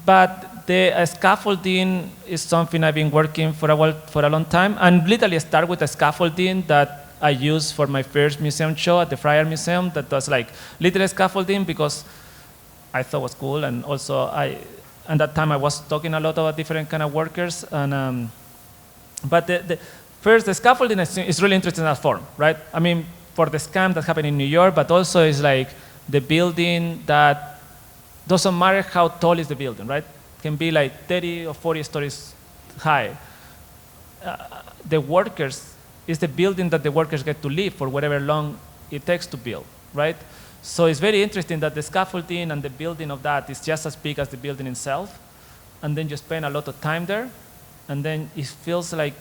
but the scaffolding is something I've been working for a long time, and literally start with a scaffolding that I used for my first museum show at the Friar Museum. That was like literal scaffolding because I thought was cool, and also at that time I was talking a lot about different kind of workers, and but the scaffolding is really interesting as form, right? I mean, for the scam that happened in New York, but also it's like the building that doesn't matter how tall is the building, right? It can be like 30 or 40 stories high. The workers is the building that the workers get to live for whatever long it takes to build, right? So it's very interesting that the scaffolding and the building of that is just as big as the building itself, and then you spend a lot of time there, and then it feels like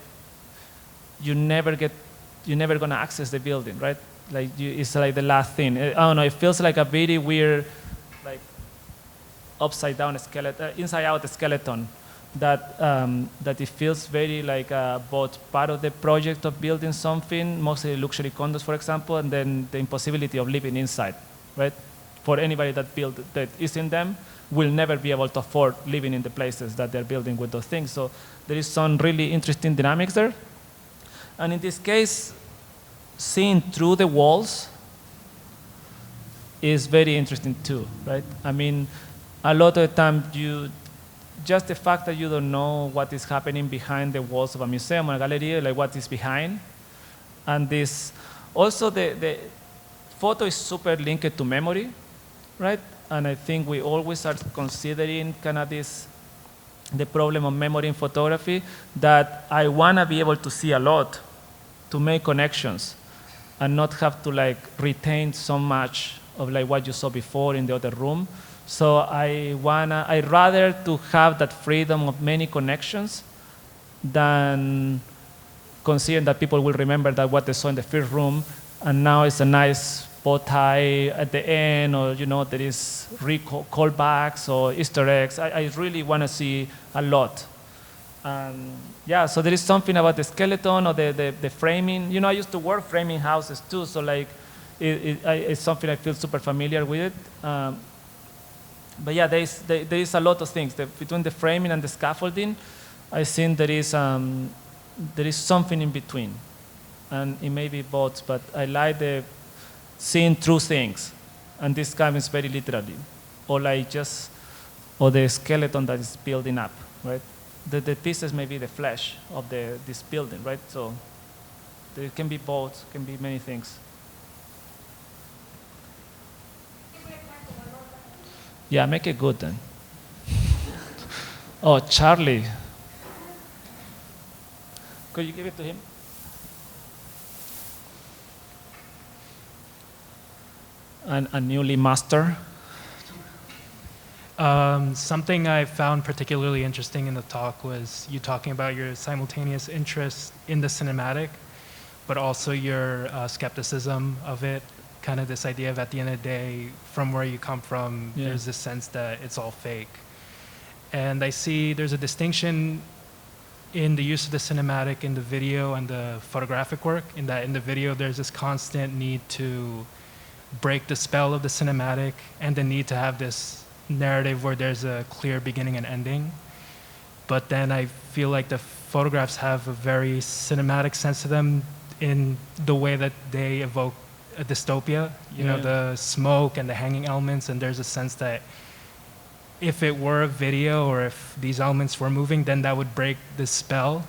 you're never gonna access the building, right? Like it's like the last thing. I don't know. It feels like a very weird, like upside down skeleton, inside out skeleton. That it feels very like both part of the project of building something, mostly luxury condos, for example, and then the impossibility of living inside, right? For anybody that is in them, will never be able to afford living in the places that they're building with those things. So there is some really interesting dynamics there. And in this case, seeing through the walls is very interesting too, right? I mean, a lot of the time just the fact that you don't know what is happening behind the walls of a museum or a gallery, like what is behind. And this, also the photo is super linked to memory, right? And I think we always are considering kind of the problem of memory in photography, that I want to be able to see a lot to make connections and not have to like retain so much of like what you saw before in the other room. So I'd rather to have that freedom of many connections than considering that people will remember that what they saw in the first room, and now it's a nice bow tie at the end, or you know, there is callbacks or Easter eggs. I really want to see a lot. Yeah, so there is something about the skeleton or the framing. You know, I used to work framing houses too, so like it's something I feel super familiar with it. But yeah, there is a lot of things between the framing and the scaffolding. I think there is something in between, and it may be both. But I like the seeing through things, and this comes very literally, or like or the skeleton that is building up, right? The pieces may be the flesh of this building, right? So there can be both, can be many things. Yeah, make it good then. Oh, Charlie. Could you give it to him? And a newly master. Something I found particularly interesting in the talk was you talking about your simultaneous interest in the cinematic, but also your skepticism of it. Kind of this idea of, at the end of the day, from where you come from, yeah, there's this sense that it's all fake. And I see there's a distinction in the use of the cinematic in the video and the photographic work, in that in the video there's this constant need to break the spell of the cinematic and the need to have this narrative where there's a clear beginning and ending. But then I feel like the photographs have a very cinematic sense to them in the way that they evoke a dystopia, you know, the smoke and the hanging elements, and there's a sense that if it were a video or if these elements were moving, then that would break the spell.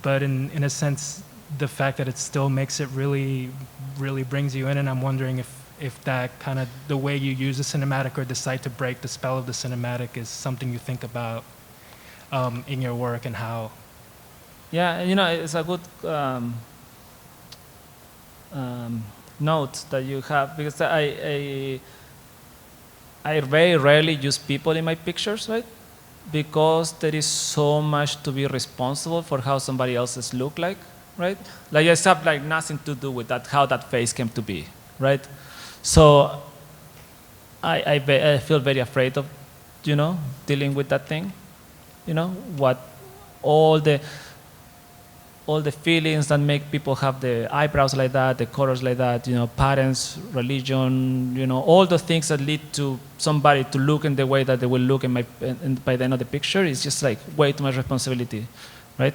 But in a sense, the fact that it still makes it really, really brings you in, and I'm wondering if that kind of, the way you use the cinematic or decide to break the spell of the cinematic is something you think about in your work, and how. Yeah, you know, it's a good note that you have, because I very rarely use people in my pictures, right? because there is so much to be responsible for how somebody else's look like, right? Like it's have like nothing to do with that, how that face came to be, right? So I feel very afraid of, dealing with that thing, what all the feelings that make people have the eyebrows like that, the colors like that, parents, religion, all the things that lead to somebody to look in the way that they will look by the end of the picture is just like way too much responsibility, right?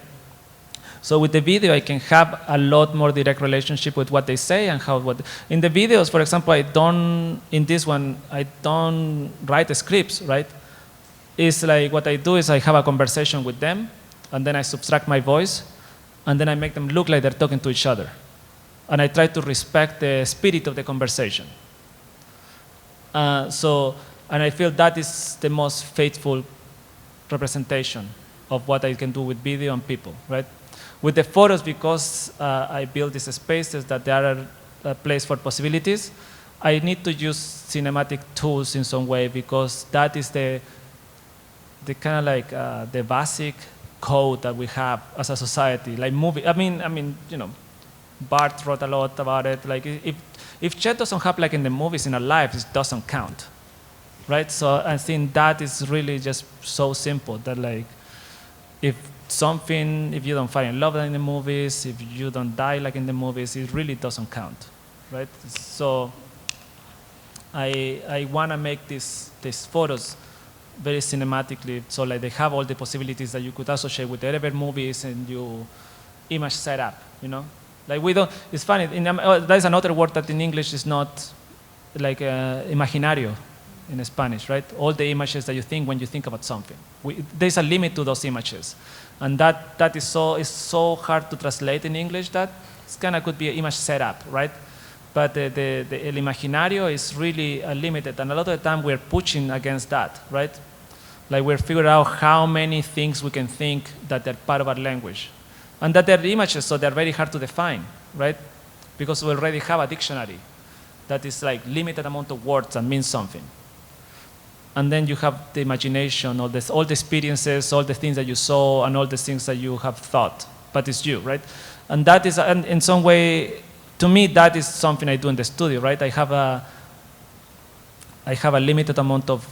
So with the video, I can have a lot more direct relationship with what they say and in the videos, for example, in this one, I don't write the scripts, right? It's like what I do is I have a conversation with them, and then I subtract my voice, and then I make them look like they're talking to each other. And I try to respect the spirit of the conversation. And I feel that is the most faithful representation of what I can do with video and people, right? With the photos, because I build these spaces that there are a place for possibilities, I need to use cinematic tools in some way, because that is the kind of like the basic code that we have as a society, like movie. I mean, Bart wrote a lot about it. Like, if Chet doesn't have like in the movies in our lives, it doesn't count, right? So I think that is really just so simple that like, if you don't fall in love in the movies, if you don't die like in the movies, it really doesn't count, right? So I want to make these photos very cinematically, so like they have all the possibilities that you could associate with whatever movies and you image setup, Like we don't, it's funny, there's another word that in English is not like imaginario in Spanish, right? All the images that you think when you think about something. There's a limit to those images. And that is so hard to translate in English that it's kind of could be an image setup, right? But the el imaginario is really limited, and a lot of the time we're pushing against that, right? Like we're figuring out how many things we can think that they're part of our language. And that they're images, so they're very hard to define, right? Because we already have a dictionary that is like limited amount of words and means something. And then you have the imagination, all the experiences, all the things that you saw, and all the things that you have thought, but it's you, right? And that is, and in some way, to me, that is something I do in the studio, right? I have a limited amount of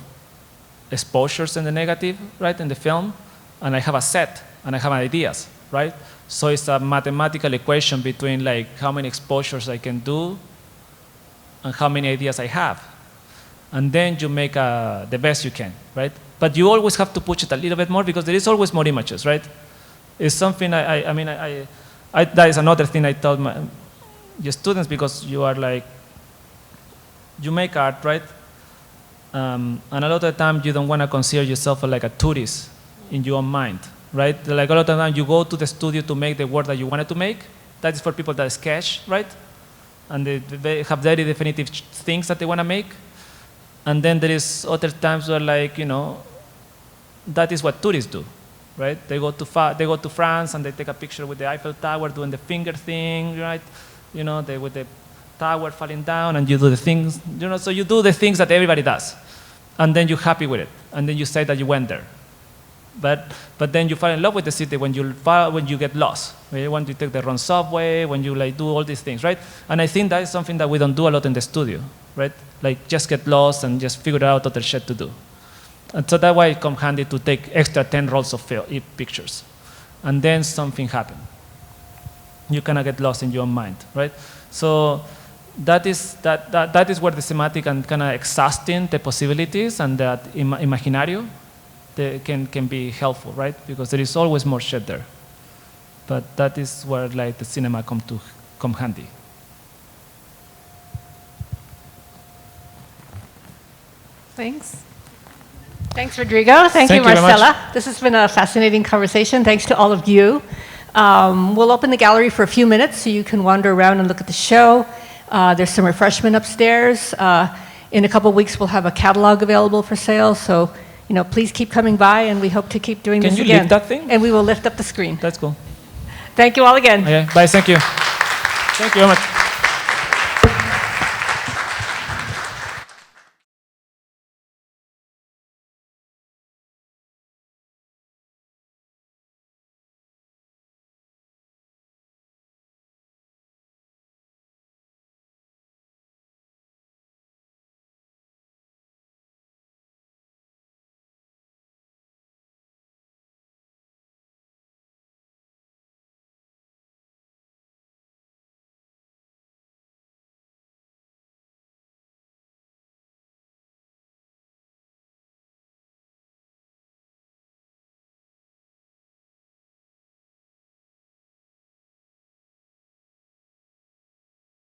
exposures in the negative, right, in the film, and I have a set, and I have ideas, right? So it's a mathematical equation between like how many exposures I can do and how many ideas I have. And then you make the best you can, right? But you always have to push it a little bit more, because there is always more images, right? It's something that is another thing I told your students, because you are like, you make art, right? And a lot of the time you don't want to consider yourself like a tourist in your own mind, right? Like a lot of the time you go to the studio to make the work that you wanted to make. That is for people that sketch, right? And they have very definitive things that they want to make. And then there is other times where like, that is what tourists do, right? They go to France and they take a picture with the Eiffel Tower doing the finger thing, right? They with the tower falling down, and you do the things, so you do the things that everybody does. And then you're happy with it. And then you say that you went there. But then you fall in love with the city when you get lost, right? When you take the wrong subway, when you like do all these things, right? And I think that is something that we don't do a lot in the studio, right? Like just get lost and just figure out other shit to do. And so that's why it comes handy to take extra 10 rolls of pictures. And then something happens. You kind of get lost in your own mind, right? So that is where the semantic and kind of exhausting the possibilities and that imaginario can be helpful, right? Because there is always more shit there. But that is where like the cinema come handy. Thanks. Thanks, Rodrigo. Thank you, Thank you very Marcela. much. This has been a fascinating conversation. Thanks to all of you. We'll open the gallery for a few minutes so you can wander around and look at the show. There's some refreshment upstairs. In a couple of weeks, we'll have a catalog available for sale. So, please keep coming by, and we hope to keep doing this again. Can you lift that thing? And we will lift up the screen. That's cool. Thank you all again. Okay, bye, thank you. Thank you very much.